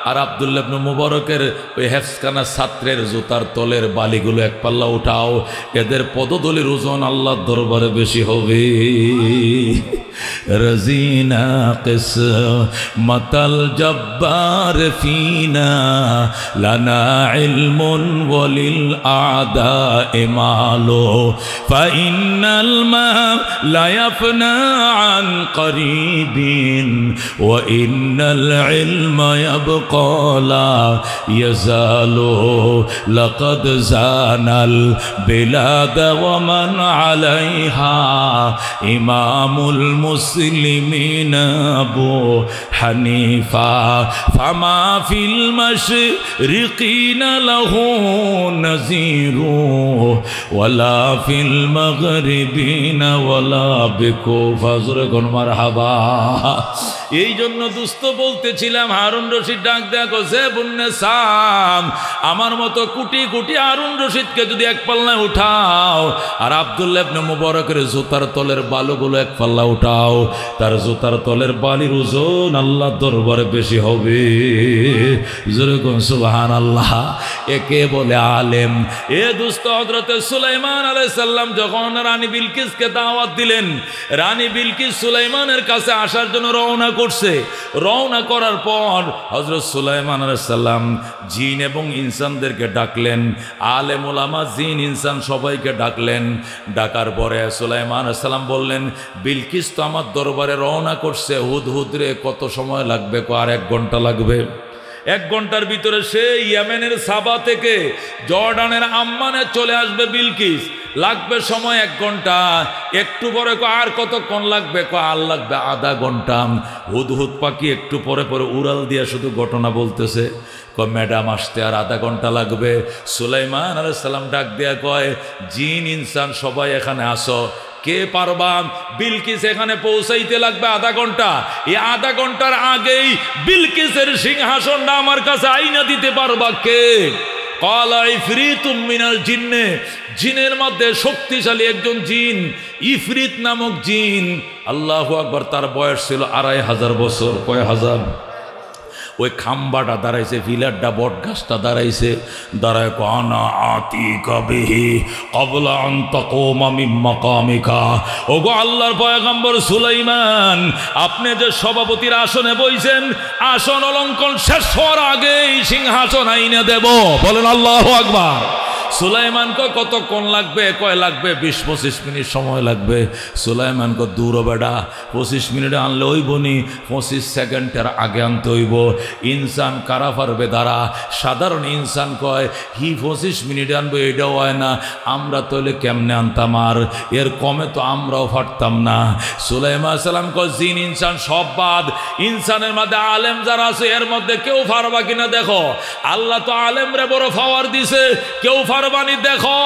আর আব্দুল্লাহ ইবনে মুবারকের ওই হেফসখানা ছাত্রের জুতার তলের বালিগুলো এক পাল্লা উঠাও, এদের পদদলির ওজন আল্লাহর দরবারে বেশি হবে। রাজিনা কিসমাতাল জব্বার ফিনা লানা ইলমুন ওয়ালিল আদা ইমালু ফাইনাল মা লা ইয়াফনা আন করিবিন ওয়া ইন্নাল ইলমা ইয়াবকা লা ইয়াজালু লাকাদ জানাল বিলাদ ওয়া মান আলাইহা ইমামুল মুসলিমিন আবু হানিফা ফামা ফিল মাশরিকিনা লাহু নাযীরু ওয়ালা ফিল মাগরিবিনা ওয়ালা বিকুফা। মারহাবা। এই জন্য দুস্থ বলতেছিলাম, হারুন রশিদ ডাক দেয়া কছে, বুন্নেসা আমার মতো কোটি কোটি হারুন রশিদকে যদি এক পাল্লায় উঠাও, আর আব্দুল্লাহ ইবনে মুবারকের জুতার তলের বালুগুলো এক পাল্লা উঠাও, তার জুতার তলের বালির ওজন আল্লাহর দরবারে বেশি হবে। যেরকম সুবহানাল্লাহ। একে বলে আলেম। এ দুস্থ হযরতে সুলাইমান আলাইহিস সালাম যখন রানী বিলকিসকে দাওয়াত দিলেন, রানী বিলকিস সুলাইমানের কাছে আসার জন্য রওনা করছে। রওনা করার পর হযরত সুলাইমান আলাইহিস সালাম জিন এবং ইনসানদেরকে ডাকলেন, আলেম ওলামা জিন ইনসান সবাইকে ডাকলেন। ডাকার পরে সুলাইমান আলাইহিস সালাম বললেন, বিলকিস তো আমার দরবারে রওনা করছে, হুদহুদ রে কত সময় লাগবে? আর 1 ঘন্টা লাগবে। 1 ঘন্টার ভিতরে সে ইয়েমেনের সাবা থেকে জর্ডানের আম্মানে চলে আসবে বিলকিস। লাগবে সময় 1 ঘন্টা। একটু পরে আর কতক্ষণ লাগবে? আর লাগবে আধা ঘন্টা। হুদহুদ পাখি একটু পরে পরে উড়াল দিয়ে শুধু ঘটনা বলতেছে। ম্যাডাম আসতে আর আধা ঘন্টা লাগবে। সুলাইমান আলাইহিস সালাম ডাক দেয়া কয়, জিন ইনসান সবাই এখানে আসো। কে পারবা? বিলকিস এখানে পৌঁছাইতে লাগবে আধা ঘন্টা। এই আধা ঘন্টার আগেই বিলকিসের সিংহাসনটা আমার কাছে আইনা দিতে পারবা কে? ক্বালা ইফরিতুম মিনাল জিন্নে, জিনের মধ্যে শক্তিশালী একজন জিন, ইফরিত নামক জিন। আল্লাহু আকবার। তার বয়স ছিল 2500 বছর। কয় হাজার? ওই খাম্বাটা দাঁড়াইছে, ফিলারটা বট গাছটা দাঁড়াইছে, দাঁড়ায় কানা আতি কবিহি ক্বাবলা আন তাকুমা মিন মাকামিকা। ওগো আল্লাহর পয়গম্বর সুলাইমান, আপনি যে সভাপতির আসনে বইছেন, আসন অলঙ্করণ শেষ হওয়ার আগেই সিংহাসন আইনে দেব। বলেন আল্লাহু আকবার। সুলাইমান কয় কতক্ষণ লাগবে? কয় লাগবে 20-25 মিনিট সময় লাগবে। সুলাইমান কয় দূর বেড়া, 25 মিনিটে আনলে হইব নি, 25 সেকেন্ডের আগে আনতে হইব। ইনসান কারা পারবে দাঁড়া? সাধারণ ইনসান কয় হি 25 মিনিটে আনবে, এটাও হয় না, আমরা তাহলে কেমনে আনতাম? আর এর কমে তো আমরাও পারতাম না। সুলাইমান সালাম কয় জিন ইনসান সব বাদ, ইনসানের মধ্যে আলেম যারা আছে এর মধ্যে কেউ পারবা কিনা দেখো। আল্লাহ তো আলেমরে বড় পাওয়ার দিছে, কেউ মেহরবানি দেখো,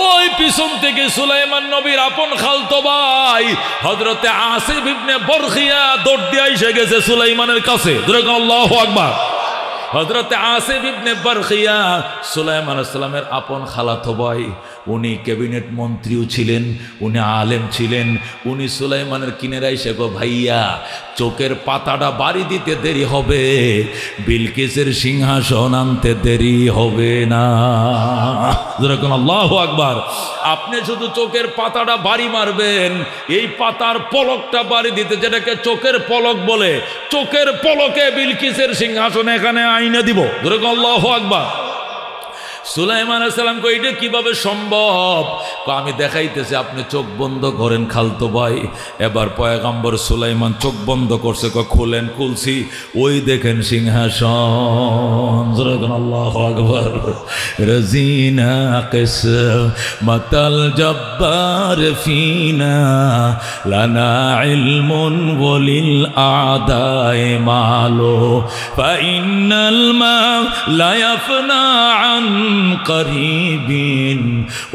ওই পিছন থেকে সুলাইমান নবীর আপন খালতো ভাই হযরতে আসিফ ইবনে বরখিয়া দৌড় দিয়ে এসে গেছে সুলাইমানের কাছে। আল্লাহু আকবার। হযরতে আসিফ ইবনে বরখিয়া সুলাইমান আলাইহিস সালামের আপন খালাতো ভাই, উনি ক্যাবিনেট মন্ত্রীও ছিলেন, উনি আলেম ছিলেন। উনি সুলাইমানের কিনারে এসে গো ভাইয়া, চোখের পাতাটা বাড়ি দিতে দেরি হবে, বিলকিসের সিংহাসন আনতে দেরি হবে না। যেরকম আল্লাহু আকবার। আপনি শুধু চোখের পাতাটা বাড়ি মারবেন, এই পাতার পলকটা বাড়ি দিতে, যেটাকে চোখের পলক বলে, চোখের পলকে বিলকিসের সিংহাসন এখানে আইনে দিব। যেরকম আল্লাহু আকবার। সুলাইমান আলাইহিস সালাম কই এটা কিভাবে সম্ভব? আমি দেখাইতেছি, আপনি চোখ বন্ধ করেন খালতো ভাই। এবার পয়গম্বর সুলাইমান চোখ বন্ধ করছে, খুলেন। খুলছি, ওই দেখেন সিংহাসন। আল্লাহু আকবার। রাজিনা কিসমাতাল জব্বার ফিনা লানা ইলমুন ওয়ালিল আদায়ে মালো ফাইনাল মা লা ইয়াফনা আন قريب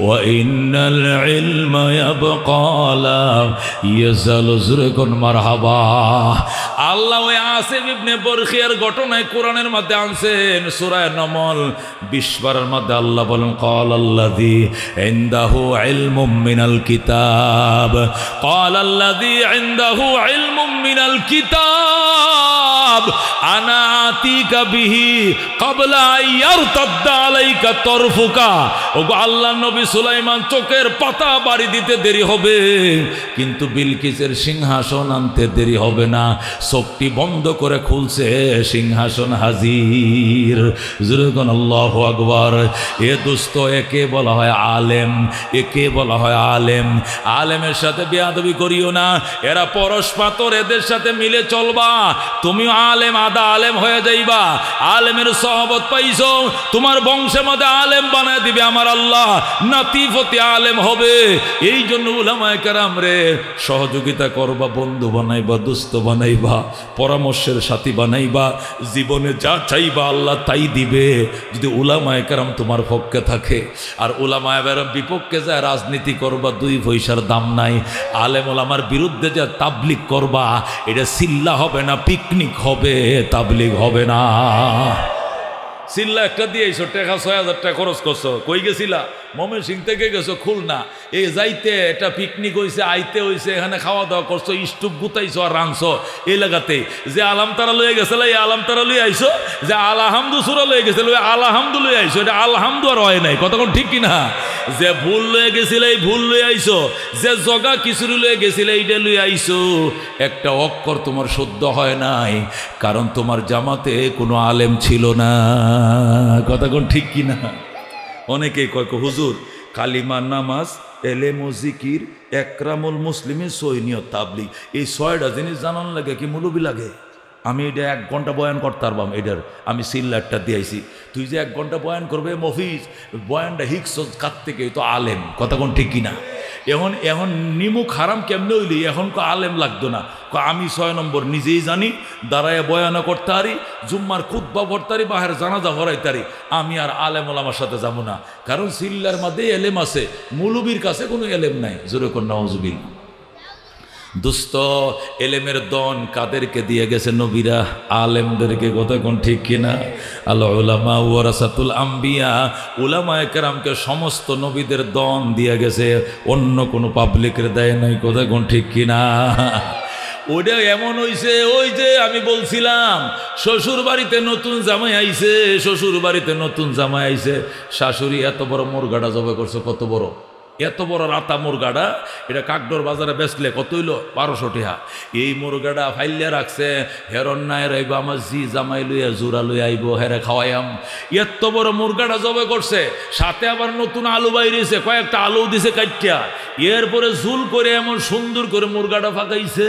وإن العلم يبقى لا يزال زرقا مرحبا। আল্লাহ ওই আসিফ ইবনে বরখিয়ার ঘটনায় কোরআনের মধ্যে আনছেন সূরা নমল 20 পারার মধ্যে আল্লাহ বলেন, ক্বালাল্লাযী ইনদাহু ইলমুম মিনাল কিতাব, ক্বালাল্লাযী ইনদাহু ইলমুম মিনাল কিতাব আনা আতিকা বিহি ক্বাবলা আইয়ারতাদ্দা আলাইকা তরফুকা। ওগো আল্লাহর নবী সুলাইমান, চোখের পাতা বাড়ি দিতে দেরি হবে, কিন্তু বিলকিসের সিংহাসন আনতে দেরি হবে না। চোখটি বন্ধ করে খুলছে, সিংহাসন হাজির। যেরকম আল্লাহু আকবার। এ দোস্ত, একে বলা হয় আলেম, একে বলা হয় আলেম। আলেমের সাথে বেয়াদবি করিও না, এরা পরস্পাতর, এদের সাথে মিলে চলবা। তুমিও আলেম, আদা আলেম হয়ে যাইবা। আলেমের সহবত পাইছো, তোমার বংশের মধ্যে আলেম বানায় দিবে আমার আল্লাহ, নাতিফতি আলেম হবে। এই জন্য উলামায়ে কেরাম রে সহযোগিতা করবা, বন্ধু বানাইবা, দোস্ত বানাইবা, পরামর্শের সাথী বানাইবা। জীবনে যা চাইবা আল্লাহ তাই দিবে, যদি উলামায়ে কেরাম তোমার পক্ষে থাকে। আর উলামায়ে কেরাম বিপক্ষে যায় রাজনীতি করবা, 2 পয়সার দাম নাই। আলেম ওলামার বিরুদ্ধে যা তাবলিগ করবা, এটা সিল্লা হবে না, পিকনিক হবে, তাবলিগ হবে না। সিল্লা একটা দিয়ে এইসো, টাকা 6,000 টাকা খরচ করছো, কই গেছিলা? ময়মনসিংহ থেকে গেছো খুলনা, এই যাইতে একটা পিকনিক হয়েছে, আইতে হয়েছে, এখানে খাওয়া দাওয়া করছো, স্টুপ গুতাইছো আর রাঁধছো। এই লাগাতে যে আলাম তারা লয়ে গেছিল, এই আলাম তারা লয়ে আইসো। যে আলহামদু সুরা লয়ে গেছিল, ওই আলহামদু লয়ে আইসো। এটা আলহামদু আর হয় নাই, কতক্ষণ ঠিক কিনা? যে ভুল লয়ে গেছিল, এই ভুল লয়ে আইসো। যে জগা খিচুড়ি লয়ে গেছিল, এইটা লয়ে আইসো। একটা অক্ষর তোমার শুদ্ধ হয় নাই, কারণ তোমার জামাতে কোনো আলেম ছিল না। কতক্ষণ ঠিক কিনা? অনেকেই কয়, হুজুর কালিমা, নামাজ, এলেম ও জিকির, একরামুল মুসলিমের সৈনিয়ত, তাবলিগ, এই 6টা জিনিস জানান লাগে কি মুলুবি লাগে? আমি এটা 1 ঘন্টা বয়ান করতে পারবাম, এটার আমি সিল্লারটা দিয়েছি। তুই যে 1 ঘন্টা বয়ান করবে মফিজ, বয়ানটা হিকস কাত থেকে তো আলেম। কতক্ষণ ঠিক কিনা? এখন নিমুখ হারাম কেমনে হইলি? এখন আলেম লাগতো না। আমি 6 নম্বর নিজেই জানি, দাঁড়ায় বয়ানা করতে পারি, জুম্মার খুতবা পড়তে পারি, বাহের জানাজা ভরাইতে পারি। আমি আর আলেম ওলামার সাথে যাবো না, কারণ সিল্লার মধ্যে এলেম আছে, মুলুবির কাছে কোনো এলেম নাই। জোরে কোন নাউজুবিল্লাহ। দোস্ত, এলেমের দন কাদেরকে দিয়ে গেছে? নবীরা আলেমদেরকে। কথা কোন ঠিক কিনা? আল উলামা ওয়ারাসাতুল আম্বিয়া, উলামায়ে কেরামকে সমস্ত নবীদের দন দিয়ে গেছে, অন্য কোনো পাবলিকের দেয় নাই। কথা কোন ঠিক কিনা? ওইটা এমন হইছে, ওই যে আমি বলছিলাম শ্বশুর বাড়িতে নতুন জামাই আইছে, শ্বশুর বাড়িতে নতুন জামাই আইছে, শাশুড়ি এত বড় মুরগাটা জবাই করছে। কত বড়? এত বড় রাতা মুরগাটা, এটা কাকডোর বাজারে বেচলে কত হইল? 1200 টাকা। এই মুরগাটা ফাইলিয়া রাখছে, হেরন নাই রাইব, আমার জি জামাই লইয়া জোড়া লই আইব, হেরে খাওয়াইয়াম। এত বড় মুরগাটা জবাই করছে, সাথে আবার নতুন আলু বাইরেছে, কয়েকটা আলু দিছে কাটিয়া, এরপরে ঝুল করে এমন সুন্দর করে মুরগাটা ফাঁকাইছে।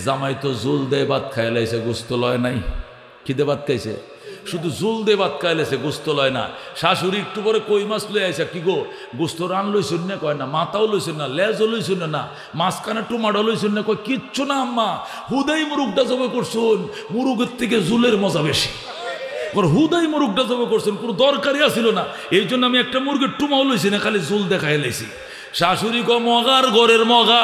জামাই তো ঝুল দিয়ে ভাত খাই লাইছে, গোস্ত লয় নাই। খিদে ভাত খাইছে, শুধু জুল দিয়ে ভাত খাইলেছে, গোস্ত লয় না। শাশুড়ি একটু পরে কই মাছ লই আইসা, কি গো গোস্ত রান লইছুন না? কয় না। মাথাও লইছুন না, লেজও লইছুন না, মাঝখানে টুমাটো লইছুন না? কয় কিচ্ছু না আম্মা, হুদাই মুরুগটা জবে করছুন, মুরুগের থেকে জুলের মজা বেশি। ওর হুদাই মুরগটা জবাই করছেন, কোনো দরকারই আসিল না। এই জন্য আমি একটা মুরগির টুমাও লইছি না, খালি জুল দেখাই লাইছি। শাশুড়ি ক মগার ঘরের মগা,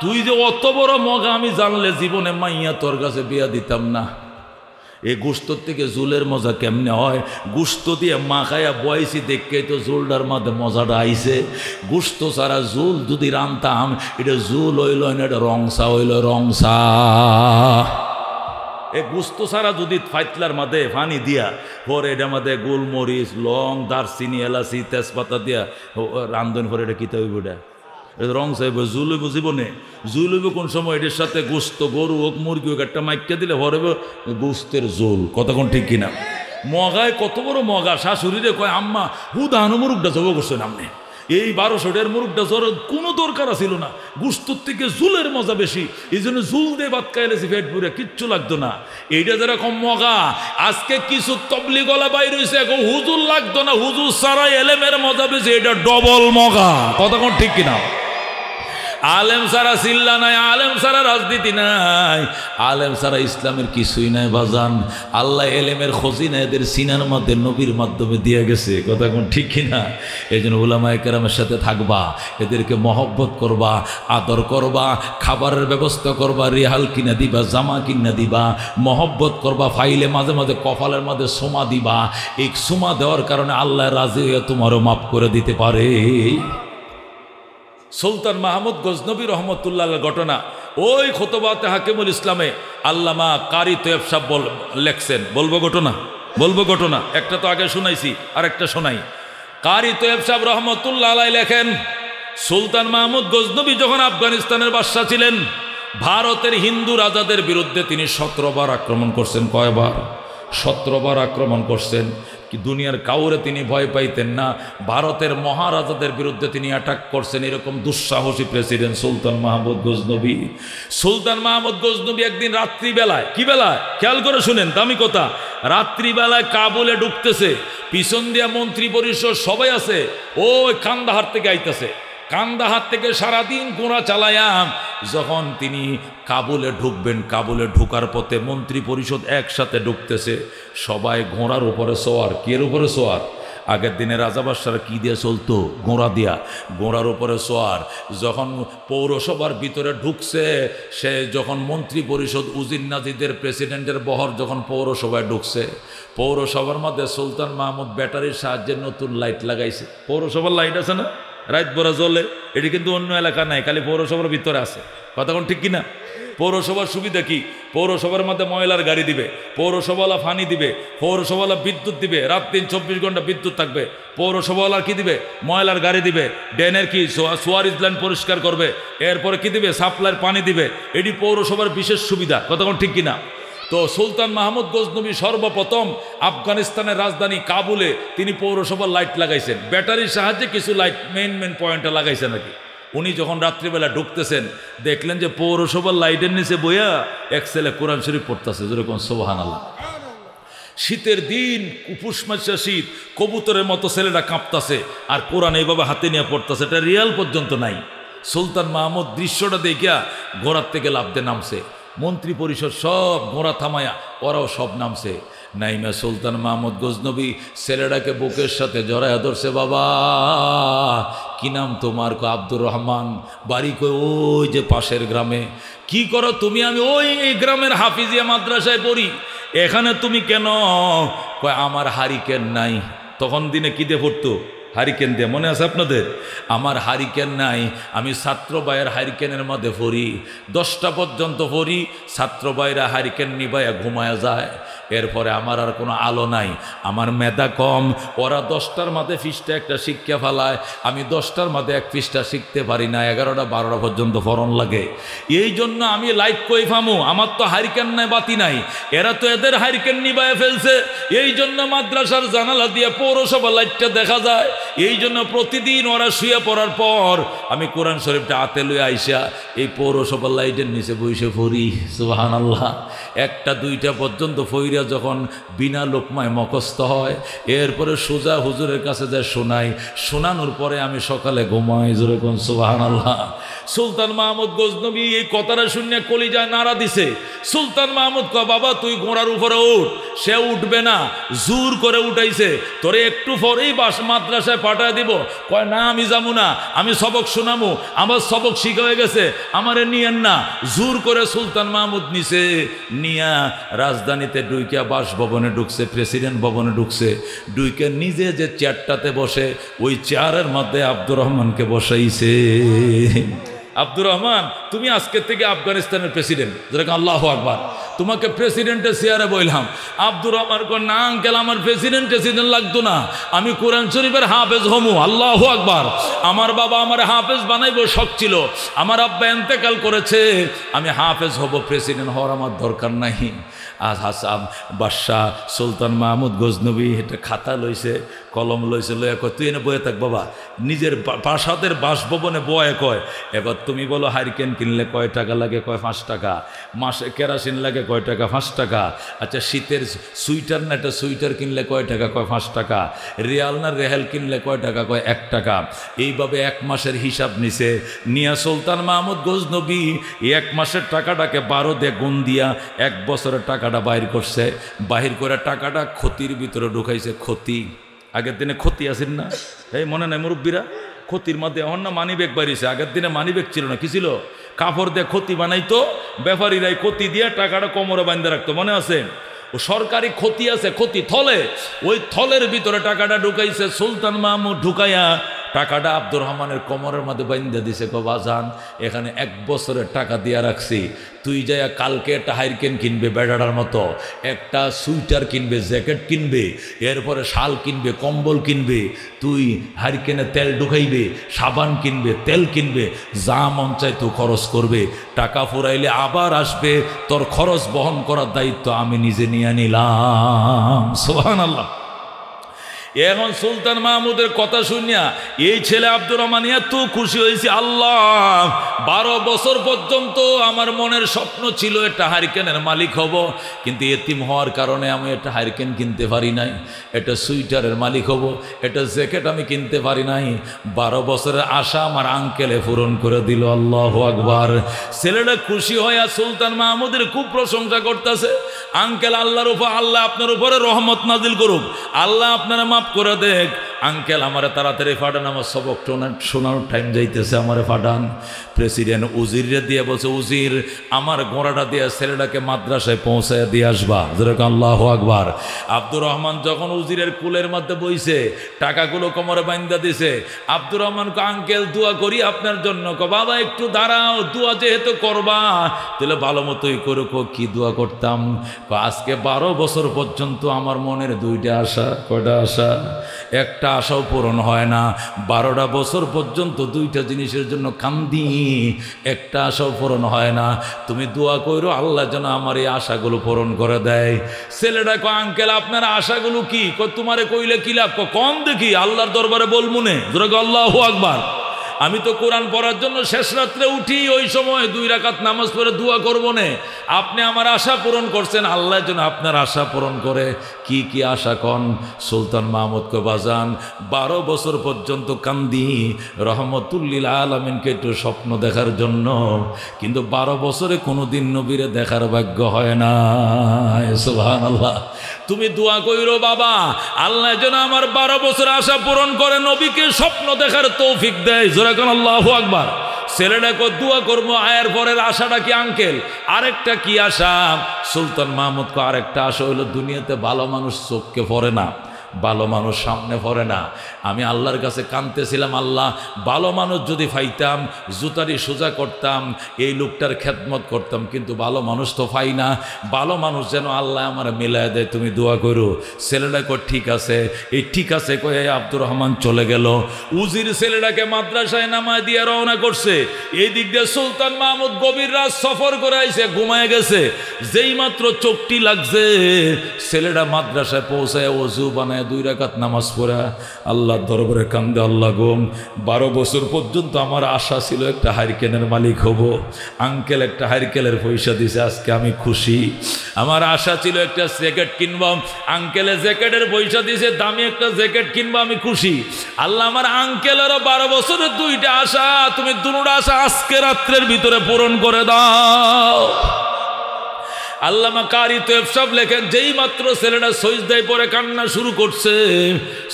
তুই যে অত বড় মগা আমি জানলে জীবনে মাইয়া তোর কাছে বিয়া দিতাম না। এই গোস্তর থেকে জুলের মজা কেমনে হয়? গোস্ত দিয়ে মাখাইয়া বয়সি দেখে তো জুলটার মধ্যে মজাটা আইছে। গোস্ত ছাড়া জুল যদি রানতাম, এটা জুল হইল না, এটা রংসা হইল রংসা। এ গোস্ত ছাড়া যদি ফাইতলার মাঝে পানি দিয়া পরে এটার মধ্যে গোলমরিচ, লং, দারচিনি, এলাচি, তেজপাতা দিয়া রান্ধন করে এটা কিতে হইব? এটা রং সাহেব জুল হইব জীবনে? জুল হইব কোন সময়? এটার সাথে গোস্ত, গরু হোক মুরগি হোক, একটা মাইকা দিলে হরবে গোস্তের জোল। কথা কোন ঠিক কিনা? মগায় কত বড় মগা, শাশুড়িরে কয় আম্মা হুদাহানো মুরগটা জব করছেন আপনি, এই 1200 মুরগটা জ্বর কোনো দরকার ছিল না, গুস্তর থেকে জুলের মজা বেশি, এই জন্য জুল দিয়ে ভাত খাইলেছি পেট পুরে, কিচ্ছু লাগতো না। এইটা যেরকম মগা, আজকে কিছু তবলি গলা বাইর হয়েছে, এখন হুজুর লাগতো না, হুজুর সারাই এলেমের মজা বেশি, এটা ডবল মগা। কথা কোন ঠিক কিনা? আলেম সারা চিল্লা নাই, আলেম সারা রাজনীতি নাই, আলেম সারা ইসলামের কিছুই নাই বাজান। আল্লাহ এলেমের খজিনা এদের সিনার মধ্যে নবীর মাধ্যমে দিয়ে গেছে। কথা কোন ঠিক কিনা? এই জন্য উলামায়ে কেরামের সাথে থাকবা, এদেরকে মহব্বত করবা, আদর করবা, খাবারের ব্যবস্থা করবা, রিহাল কিনা দিবা, জামা কিনা দিবা, মহব্বত করবা, ফাইলে মাঝে মাঝে কপালের মাঝে সোমা দিবা। এই সোমা দেওয়ার কারণে আল্লাহ রাজি হয়ে তোমারও মাফ করে দিতে পারে। সুলতান মাহমুদ গজনবী রহমতুল্লাহ ঘটনা, ওই খুতবাতে হাকিমুল ইসলামে আল্লামা কারি তৈয়ব সাহেব লেখছেন। বলবো ঘটনা? বলবো ঘটনা। একটা তো আগে শুনাইছি, আর একটা শোনাই। কারি তৈয়ব সাহেব রহমতুল্লাহ আলাই লেখেন, সুলতান মাহমুদ গজনবী যখন আফগানিস্তানের বাদশা ছিলেন, ভারতের হিন্দু রাজাদের বিরুদ্ধে তিনি 17 বার আক্রমণ করছেন। কয়বার? 17 বার আক্রমণ করছেন। কি দুনিয়ার কাউরে তিনি ভয় পাইতেন না। ভারতের মহারাজাদের বিরুদ্ধে তিনি অ্যাটাক করছেন। এরকম দুঃসাহসী প্রেসিডেন্ট সুলতান মাহমুদ গজনবী। সুলতান মাহমুদ গজনবী একদিন রাত্রিবেলায়, কি বেলায় খেয়াল করে শুনেন, দামি কথা, রাত্রিবেলায় কাবুলে ঢুকতেছে, পিছন দিয়া মন্ত্রী পরিষদ সবাই আছে, ওই কান্দাহার থেকে আইতেছে। কান্দাহার থেকে সারাদিন গোড়া চালায়া যখন তিনি কাবুলে ঢুকবেন, কাবুলে ঢুকার পথে মন্ত্রী পরিষদ একসাথে ঢুকতেছে, সবাই ঘোড়ার উপরে সোয়ার। কিয়ের উপরে সোয়ার? আগের দিনে রাজাবাদশারা কি দিয়ে চলতো? ঘোড়া দিয়া, ঘোড়ার উপরে সোয়ার। যখন পৌরসভার ভিতরে ঢুকছে, সে যখন মন্ত্রী পরিষদ উজির নাজিদের প্রেসিডেন্টের বহর যখন পৌরসভায় ঢুকছে, পৌরসভার মধ্যে সুলতান মাহমুদ ব্যাটারির সাহায্যে নতুন লাইট লাগাইছে। পৌরসভার লাইট আছে না, রাত ভরা জ্বলে, এটি কিন্তু অন্য এলাকা নাই, খালি পৌরসভার ভিতরে আছে। কথা কোন ঠিক কিনা? পৌরসভার সুবিধা কি? পৌরসভার মধ্যে ময়লার গাড়ি দিবে, পৌরসভাওয়ালা পানি দিবে, পৌরসভাওয়ালা বিদ্যুৎ দিবে, রাত দিন 24 ঘন্টা বিদ্যুৎ থাকবে। পৌরসভাওয়ালা কি দিবে? ময়লার গাড়ি দিবে, ড্রেনের কি সোয়ারিজ লাইন পরিষ্কার করবে, এরপরে কি দিবে? সাপ্লাইয়ের পানি দিবে। এটি পৌরসভার বিশেষ সুবিধা। কথা কোন ঠিক কিনা? তো সুলতান মাহমুদ গজনবী সর্বপ্রথম আফগানিস্তানের রাজধানী কাবুলে তিনি পৌরসভার লাইট লাগাইছেন, ব্যাটারির সাহায্যে কিছু লাইট মেন পয়েন্টে লাগাইছেন আর কি। উনি যখন রাত্রিবেলা ঢুকতেছেন, দেখলেন যে পৌরসভার লাইটের নিচে বইয়া এক ছেলে কোরআন শরীফ পড়তেছে, যেরকম সুবহানাল্লাহ। শীতের দিন, উপুস মাসা শীত, কবুতরের মতো ছেলেটা কাঁপতাছে আর কোরআন এইভাবে হাতে নিয়ে পড়তেছে, এটা রিয়াল পর্যন্ত নাই। সুলতান মাহমুদ দৃশ্যটা দেখিয়া ঘোড়ার থেকে লাফ দিয়ে নামছে। মন্ত্রী পরিষদ সব ঘোড়া থামায়া, ওরাও সব নামছে। নাইমা সুলতান মাহমুদ গজনবী ছেলেটাকে বুকের সাথে জড়ায়া ধরছে। বাবা, কি নাম তোমার? আব্দুর রহমান। বাড়ি কই? ওই যে পাশের গ্রামে। কি করো তুমি? আমি ওই গ্রামের হাফিজিয়া মাদ্রাসায় পড়ি। এখানে তুমি কেন? কয় আমার হারিকেন নাই। তখন দিনে কি দিয়ে পড়তো? হারিকেন দিয়ে, মনে আছে আপনাদের? আমার হারিকেন নাই, আমি ছাত্র ভাইয়ের হারিকেনের মধ্যে পড়ি, 10টা পর্যন্ত পড়ি, ছাত্র ভাইরা হারিকেন নিবাইয়া ঘুমায়া যায়। এরপরে আমার আর কোনো আলো নাই, আমার মেধা কম। ওরা 10টার মাঝে পৃষ্ঠা একটা শিক্ষা ফেলায়, আমি 10টার মাঝে এক পৃষ্ঠা শিখতে পারি না, 11টা 12টা পর্যন্ত ফরন লাগে। এই জন্য আমি লাইট কই ফামু? আমার তো হারিকেন নাই, বাতি নাই, এরা তো এদের হারিকেন নিবাইয়া ফেলছে। এই জন্য মাদ্রাসার জানালা দিয়ে পৌরসভা লাইটটা দেখা যায়। এই জন্য প্রতিদিন ওরা শুয়ে পড়ার পর আমি কোরআন শরীফটা হাতে লয়ে আইসা এই পৌরসভার লাইটের নিচে বসে পড়ি। সুবহানাল্লাহ। 1টা 2টা পর্যন্ত ফইরা যখন বিনা লোকমায় মুখস্থ হয়, এরপরে সোজা হুজুরের কাছে যা শোনাই, শোনানোর পরে আমি সকালে ঘুমাই। জোরে কোন সুবহানাল্লাহ। সুলতান মাহমুদ গজনবী এই কথাটা শুনে কলিজায় নাড়া দিছে। সুলতান মাহমুদ কয়, বাবা তুই ঘোড়ার উপরে উঠ। সে উঠবে না, জোর করে উঠাইছে। তোরে একটু পরেই মাদ্রাসায় পাঠায় দিব। কয় না, আমি যাবো না, আমি সবক শোনামু, আমার সবক শিখা হয়ে গেছে, আমারে নিয়েন না। জোর করে সুলতান মাহমুদ নিছে, নিয়া রাজধানীতে ডুইকা বাসভবনে ঢুকছে, প্রেসিডেন্ট ভবনে ঢুকছে। ডুইকা নিজে যে চেয়ারটাতে বসে ওই চেয়ারের মধ্যে আব্দুর রহমানকে বসাইছে। আব্দুর রহমান, তুমি আজকের থেকে আফগানিস্তানের প্রেসিডেন্ট। যেরকম আল্লাহু আকবার, তোমাকে প্রেসিডেন্টের চেয়ারে বললাম। আব্দুর রহমান কো, না আঙ্কেল, আমার প্রেসিডেন্ট লাগতো না, আমি কোরআন শরীফের হাফেজ হমু। আল্লাহু আকবার। আমার বাবা আমার হাফেজ বানাইবো শখ ছিল, আমার আব্বা ইন্তেকাল করেছে, আমি হাফেজ হব, প্রেসিডেন্ট হওয়ার আমার দরকার নাই। আজ হাসান বাদশাহ সুলতান মাহমুদ গজনবী একটা খাতা লইছে, কলম লইছে, লইয়া কয়, তুই এনে বয়ে থাক বাবা। নিজের প্রাসাদের বাসভবনে বয়ে কয়, এবার তুমি বলো হারিকেন কিনলে কয় টাকা লাগে? কয় 5 টাকা। মাসে কেরাসিন লাগে কয় টাকা? 5 টাকা। আচ্ছা, শীতের সুইটার না একটা সুইটার কিনলে কয় টাকা? কয় 5 টাকা। রিয়াল না রেহাল কিনলে কয় টাকা? কয় 1 টাকা। এইভাবে 1 মাসের হিসাব নিছে। নিয়া সুলতান মাহমুদ গজনবী 1 মাসের টাকাটাকে 12 দিয়ে গুণ দিয়া 1 বছরের টাকাটা বাইর করছে। বাহির করে টাকাটা ক্ষতির ভিতরে ঢুকাইছে। ক্ষতি, আগের দিনে ক্ষতি আছেন না, এই মনে নাই মুরব্বীরা? ক্ষতির মধ্যে এখন না মানি ব্যাগ বাড়িয়েছে, আগের দিনে মানি ব্যাগ ছিল না, কি ছিল? কাপড় দিয়ে ক্ষতি বানাইতো, ব্যাপারীরাই ক্ষতি দিয়ে টাকাটা কোমরে বাঁধে রাখতো, মনে আছে? ও সরকারি ক্ষতি আছে, ক্ষতি থলে, ওই থলের ভিতরে টাকাটা ঢুকাইছে সুলতান মাহমুদ। ঢুকাইয়া টাকাটা আব্দুর রহমানের কোমরের মধ্যে বাইন্দা দিছে। কো, বাজান, এখানে 1 বছরের টাকা দিয়া রাখছি, তুই যাইয়া কালকে একটা হাইরকেন কিনবে বেড়াটার মতো, একটা সুইটার কিনবে, জ্যাকেট কিনবে, এরপরে শাল কিনবে, কম্বল কিনবে, তুই হাইরকেনে তেল ঢুকাইবে, সাবান কিনবে, তেল কিনবে, যা মন চায় তুই খরচ করবে। টাকা ফুরাইলে আবার আসবে, তোর খরচ বহন করার দায়িত্ব আমি নিজে নিয়ে নিলাম। সুবহানাল্লাহ। এখন সুলতান মাহমুদের কথা শুনিয়া এই ছেলে আব্দুর রহমান এত খুশি হয়েছে। আল্লাহ, 12 বছর পর্যন্ত আমার মনের স্বপ্ন ছিল একটা হারিকেনের মালিক হব, কিন্তু এতিম হওয়ার কারণে আমি একটা হারিকেন কিনতে পারি নাই, একটা সুইটারের মালিক হব, একটা জ্যাকেট আমি কিনতে পারি নাই। 12 বছরের আশা আমার আঙ্কেলে পূরণ করে দিল। আল্লাহু আকবার। ছেলেটা খুশি হইয়া সুলতান মাহমুদের খুব প্রশংসা করতেছে। আঙ্কেল, আল্লাহর উপর, আল্লাহ আপনার উপরে রহমত নাজিল করুক, আল্লাহ আপনারা মাফ করে দেখ। আঙ্কেল, আমারে তাড়াতাড়ি ফাটান, আমার সবক শোনানোর টাইম যাইতেছে, আমারে ফাটান। প্রেসিডেন্ট উজিরে দিয়ে বলছে, উজির, আমার ঘোড়াটা দিয়ে ছেলেটাকে মাদ্রাসায় পৌঁছায় দিয়ে আসবা। যেরকম আল্লাহু আকবার। আব্দুর রহমান যখন উজিরের কুলের মধ্যে বইছে, টাকাগুলো কোমরে বান্ধা দিছে, আব্দুর রহমানকে, আঙ্কেল দোয়া করি আপনার জন্য। বাবা একটু দাঁড়াও, দোয়া যেহেতু করবা তাহলে ভালো মতোই করুক। কি দোয়া করতাম? আজকে 12 বছর পর্যন্ত আমার মনের 2টা আশা। কয়টা আশা? একটা আশাও পূরণ হয় না। 12টা বছর পর্যন্ত 2টা জিনিসের জন্য কান্দি, একটা আশাও পূরণ হয় না। তুমি দোয়া করো আল্লাহ যেন আমার এই আশাগুলো পূরণ করে দেয়। ছেলেটা কয়, আঙ্কেল আপনার আশাগুলো কি? তোমারে কইলে কি লাভ? কম দেখি, আল্লাহর দরবারে বলমুনে। আল্লাহু আকবার। আমি তো কোরআন পড়ার জন্য শেষ রাত্রে উঠি, ওই সময় 2 রাকাত নামাজ পড়ে দোয়া করবো না। আপনি আমার আশা পূরণ করছেন, আল্লাহ যেন আপনার আশা পূরণ করে। কি কি আশা কন? সুলতান মাহমুদকে বাজান 12 বছর পর্যন্ত কান্দি রহমতুল্লিল আলামিনকে একটু স্বপ্ন দেখার জন্য, কিন্তু 12 বছরে কোনোদিন নবীরে দেখার ভাগ্য হয় না। সুবহানাল্লাহ। তুমি দোয়া কইরো বাবা, আল্লাহ যেন আমার 12 বছর আশা পূরণ করে, নবীকে স্বপ্ন দেখার তৌফিক দেয়। যেরকম আল্লাহু আকবার। ছেলেটাকে দোয়া করবো। আয়ের পরের আশাটা কি আঙ্কেল? আরেকটা কি আশা? সুলতান মাহমুদকে আরেকটা আশা হইল, দুনিয়াতে ভালো মানুষ চোখকে পড়ে না, ভালো মানুষ সামনে পড়ে না। আমি আল্লাহর কাছে কাঁদতেছিলাম, আল্লাহ ভালো মানুষ যদি পাইতাম, জুতারি সোজা করতাম, এই লোকটার খেদমত করতাম, কিন্তু ভালো মানুষ তো পাই না। ভালো মানুষ যেন আল্লাহ আমার মিলায় দেয়, তুমি দোয়া করো। ছেলেটা কই ঠিক আছে। এই ঠিক আছে কয়ে আব্দুর রহমান চলে গেল। উজির ছেলেটাকে মাদ্রাসায় নামায় দিয়ে রওনা করছে। এই দিক দিয়ে সুলতান মাহমুদ গভীর রাত সফর করে আইছে, ঘুমায় গেছে। যেই মাত্র চোখটি লাগছে, ছেলেটা মাদ্রাসায় পৌঁছায় ওযু বানায় 2 রাকাত নামাজ পড়া আল্লাহর দরবারে কান্দে, আল্লাহ গো 12 বছর পর্যন্ত আমার আশা ছিল একটা হারিকেনের মালিক হব, আঙ্কেল একটা হারিকেলের পয়সা দিছে, আজকে আমি খুশি। আমার আশা ছিল একটা জ্যাকেট কিনবো, আঙ্কেলে জ্যাকেটের পয়সা দিছে, দামি একটা জ্যাকেট কিনবো, আমি খুশি। আল্লাহ আমার আঙ্কেলেরও 12 বছরের 2টা আশা, তুমি দুটো আশা আজকে রাত্রের ভিতরে পূরণ করে দাও। আল্লামা কারি তোয়েব সাহেব লেখেন, যেই মাত্র ছেলেটা সজদায় পড়ে কান্না শুরু করছে,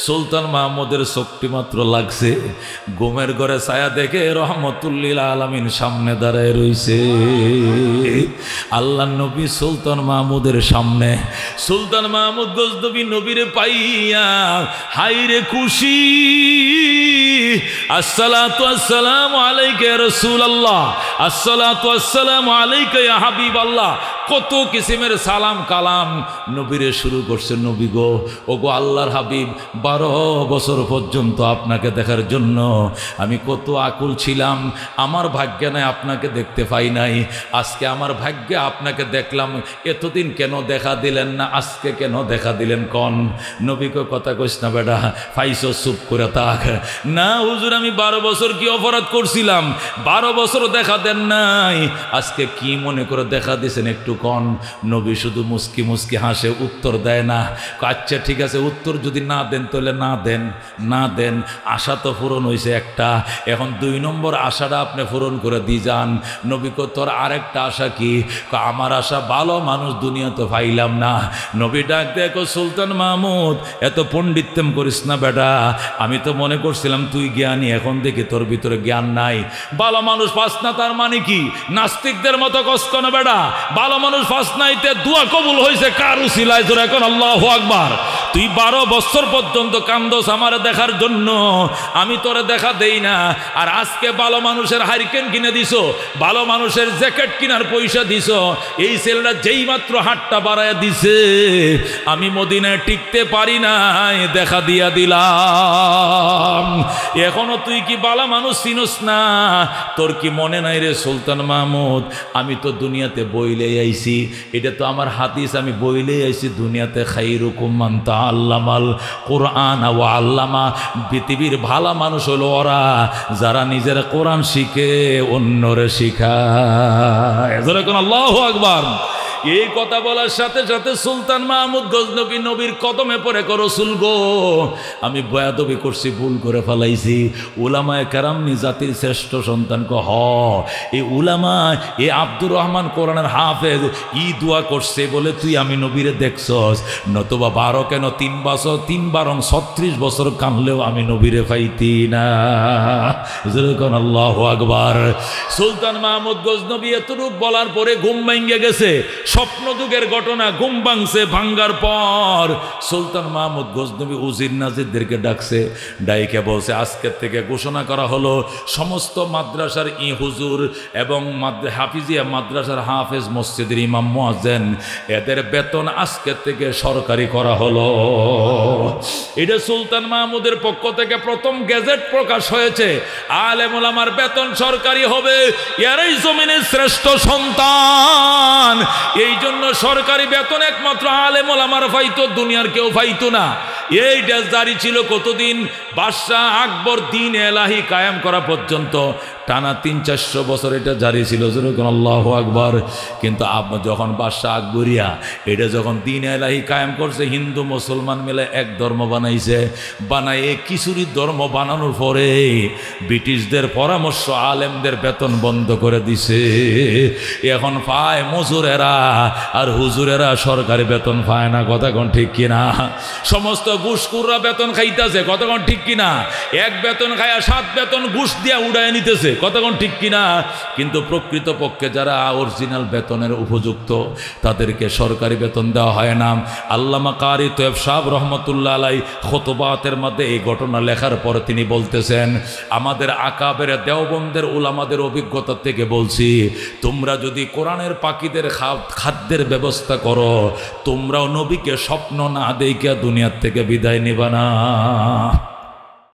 সুলতান মাহমুদের শক্তি মাত্র লাগছে, ঘুমের ঘরে ছায়া দেখে রহমতুল্লিল আলামিন সামনে দাঁড়ায় রইছে। আল্লাহ নবী সুলতান মাহমুদের সামনে, সুলতান মাহমুদ গজনবী নবীরে পাইয়া হাইরে খুশি। আসসালাতু আসসালামু আলাইকা ইয়া রাসূলুল্লাহ, আসসালাতু আসসালামু আলাইকা ইয়া হাবিবাল্লাহ। কত কিসিমের সালাম কালাম নবীরে শুরু করছে। নবী গো, ও গো আল্লাহর হাবিব, 12 বছর পর্যন্ত আপনাকে দেখার জন্য আমি কত আকুল ছিলাম, আমার ভাগ্যে নাই আপনাকে দেখতে পাই নাই, আজকে আমার ভাগ্যে আপনাকে দেখলাম, এতদিন কেন দেখা দিলেন না, আজকে কেন দেখা দিলেন কন? নবীকে কথা কইস না বেটা, ফাইসো চুপ করে থাক। না হুজুর, আমি 12 বছর কি অপরাধ করছিলাম, 12 বছর দেখা দেন নাই, আজকে কি মনে করে দেখা দিয়েছেন একটু কন? নবী শুধু মুস্কি মুস্কি হাসে, উত্তর দেয় না। আচ্ছা ঠিক আছে, উত্তর যদি না দেন তাহলে না দেন, না দেন, আশা তো পূরণ হয়েছে একটা, এখন 2 নম্বর আশাটা আপনি পূরণ করে দিয়ে যান। নবী কো, তোর আরেকটা আশা কি? আমার আশা ভালো মানুষ দুনিয়া তো পাইলাম না। নবী ডাক দেখো, সুলতান মাহমুদ এত পণ্ডিত্যম করিস না বেটা, আমি তো মনে করছিলাম তুই জ্ঞানী, এখন দেখি তোর ভিতরে জ্ঞান নাই। ভালো মানুষ পাস না তার মানে কি? নাস্তিকদের মতো কষ্ট না বেটা, ভালো মানুষ পাস নাইতে দোয়া কবুল হয়েছে কার উসিলায়? জোরে এখন আল্লাহু আকবার। তুই 12 বছর পর্যন্ত কান্দোস আমার দেখার জন্য, আমি তোরে দেখা দেই না, আর আজকে ভালো মানুষের হারিকেন কিনে দিছো, ভালো মানুষের জ্যাকেট কেনার পয়সা দিছো, এই ছেলেটা যেই মাত্র হাতটা বাড়ায় দিছে, আমি মদিনায় টিকতে পারি নাই, দেখা দিয়া দিলাম। এখনো তুই কি ভালো মানুষ চিনস না? তোর কি মনে নাই রে সুলতান মাহমুদ, আমি তো দুনিয়াতে বইলেই আইছি, এটা তো আমার হাদিস, আমি বইলেই আইছি দুনিয়াতে খাইরুকুম মান তাআল্লামাল কুরআন ওয়া আল্লামা। পৃথিবীর ভালো মানুষ হলো ওরা যারা নিজের কোরআন শিখে অন্যরে শিখায়। যেরকম আল্লাহু আকবার। এই কথা বলার সাথে সাথে সুলতান মাহমুদ গজনবী নবীর কদমে পড়ে, করো রসুল গো, আমি বয়াদবি করছি, ভুল করে ফেলাইছি। উলামায়ে কেরাম জাতির শ্রেষ্ঠ সন্তান হ, এই উলামা, এ আব্দুর রহমান কোরআনের হাফেজ, ই দোয়া করছে বলে তুই আমি নবীরে দেখছস, নতুবা 12 কেন 3 বছর, 3 বারং 36 বছর কানলেও আমি নবীরে পাইতি না। যেরকম আল্লাহু আকবার। সুলতান মাহমুদ গজনবী এতটুক বলার পরে ঘুম ভেঙে গেছে, স্বপ্ন যুগের ঘটনা। ঘুম ভাঙছে, ভাঙ্গার পর সুলতান মাহমুদ গজনবী উজির নাজিরদেরকে ডাকছে, ডাইকে বলছে, আজকের থেকে ঘোষণা করা হলো সমস্ত মাদ্রাসার হুজুর এবং হাফিজিয়া মাদ্রাসার হাফেজ, মসজিদের ইমাম, মুয়াজ্জিন, এদের বেতন আজকের থেকে সরকারি করা হলো। এটা সুলতান মাহমুদের পক্ষ থেকে প্রথম গেজেট প্রকাশ হয়েছে, আলেম ওলামার বেতন সরকারি হবে, এরাই জমিনের শ্রেষ্ঠ সন্তান। এই জন্য সরকারি বেতন একমাত্র আলেম ওলামার পাইতো, দুনিয়ার কেউ পাইতো না। এইটা জারি ছিল কতদিন? বাদশাহ আকবর দিন এলাহি কায়েম করা পর্যন্ত টানা 300-400 বছর এটা জারি ছিল। যেরকম আল্লাহু আকবার। কিন্তু যখন বাদশাহ আকবরিয়া এটা যখন দিন এলাহি কায়েম করছে, হিন্দু মুসলমান মিলে এক ধর্ম বানাইছে, বানায় কিছুরই ধর্ম বানানোর পরে ব্রিটিশদের পরামর্শ আলেমদের বেতন বন্ধ করে দিছে। এখন পায় মজুরেরা আর হুজুরেরা সরকারি বেতন পায় না। কথা কোন ঠিক কিনা? সমস্ত ঘুষখোররা বেতন খাইতেছে। কথা কোন ঠিক কিনা? এক বেতন খায়া 7 বেতন ঘুষ দিয়া উড়ায় নিতেছে। কথা কোন ঠিক কিনা? কিন্তু প্রকৃতপক্ষে যারা অরিজিনাল বেতনের উপযুক্ত তাদেরকে সরকারি বেতন দেওয়া হয় না। আল্লামা কারি তোয়েব সাহেব রহমতুল্লাহ আলাই খুতবাতের মধ্যে এই ঘটনা লেখার পর তিনি বলতেছেন, আমাদের আকাবের দেওবন্দের উলামাদের অভিজ্ঞতা থেকে বলছি, তোমরা যদি কোরআনের পাখিদের খাদ্যের ব্যবস্থা করো, তোমরাও নবীকে স্বপ্ন না দেখিয়া দুনিয়ার থেকে বিদায় নিবা না।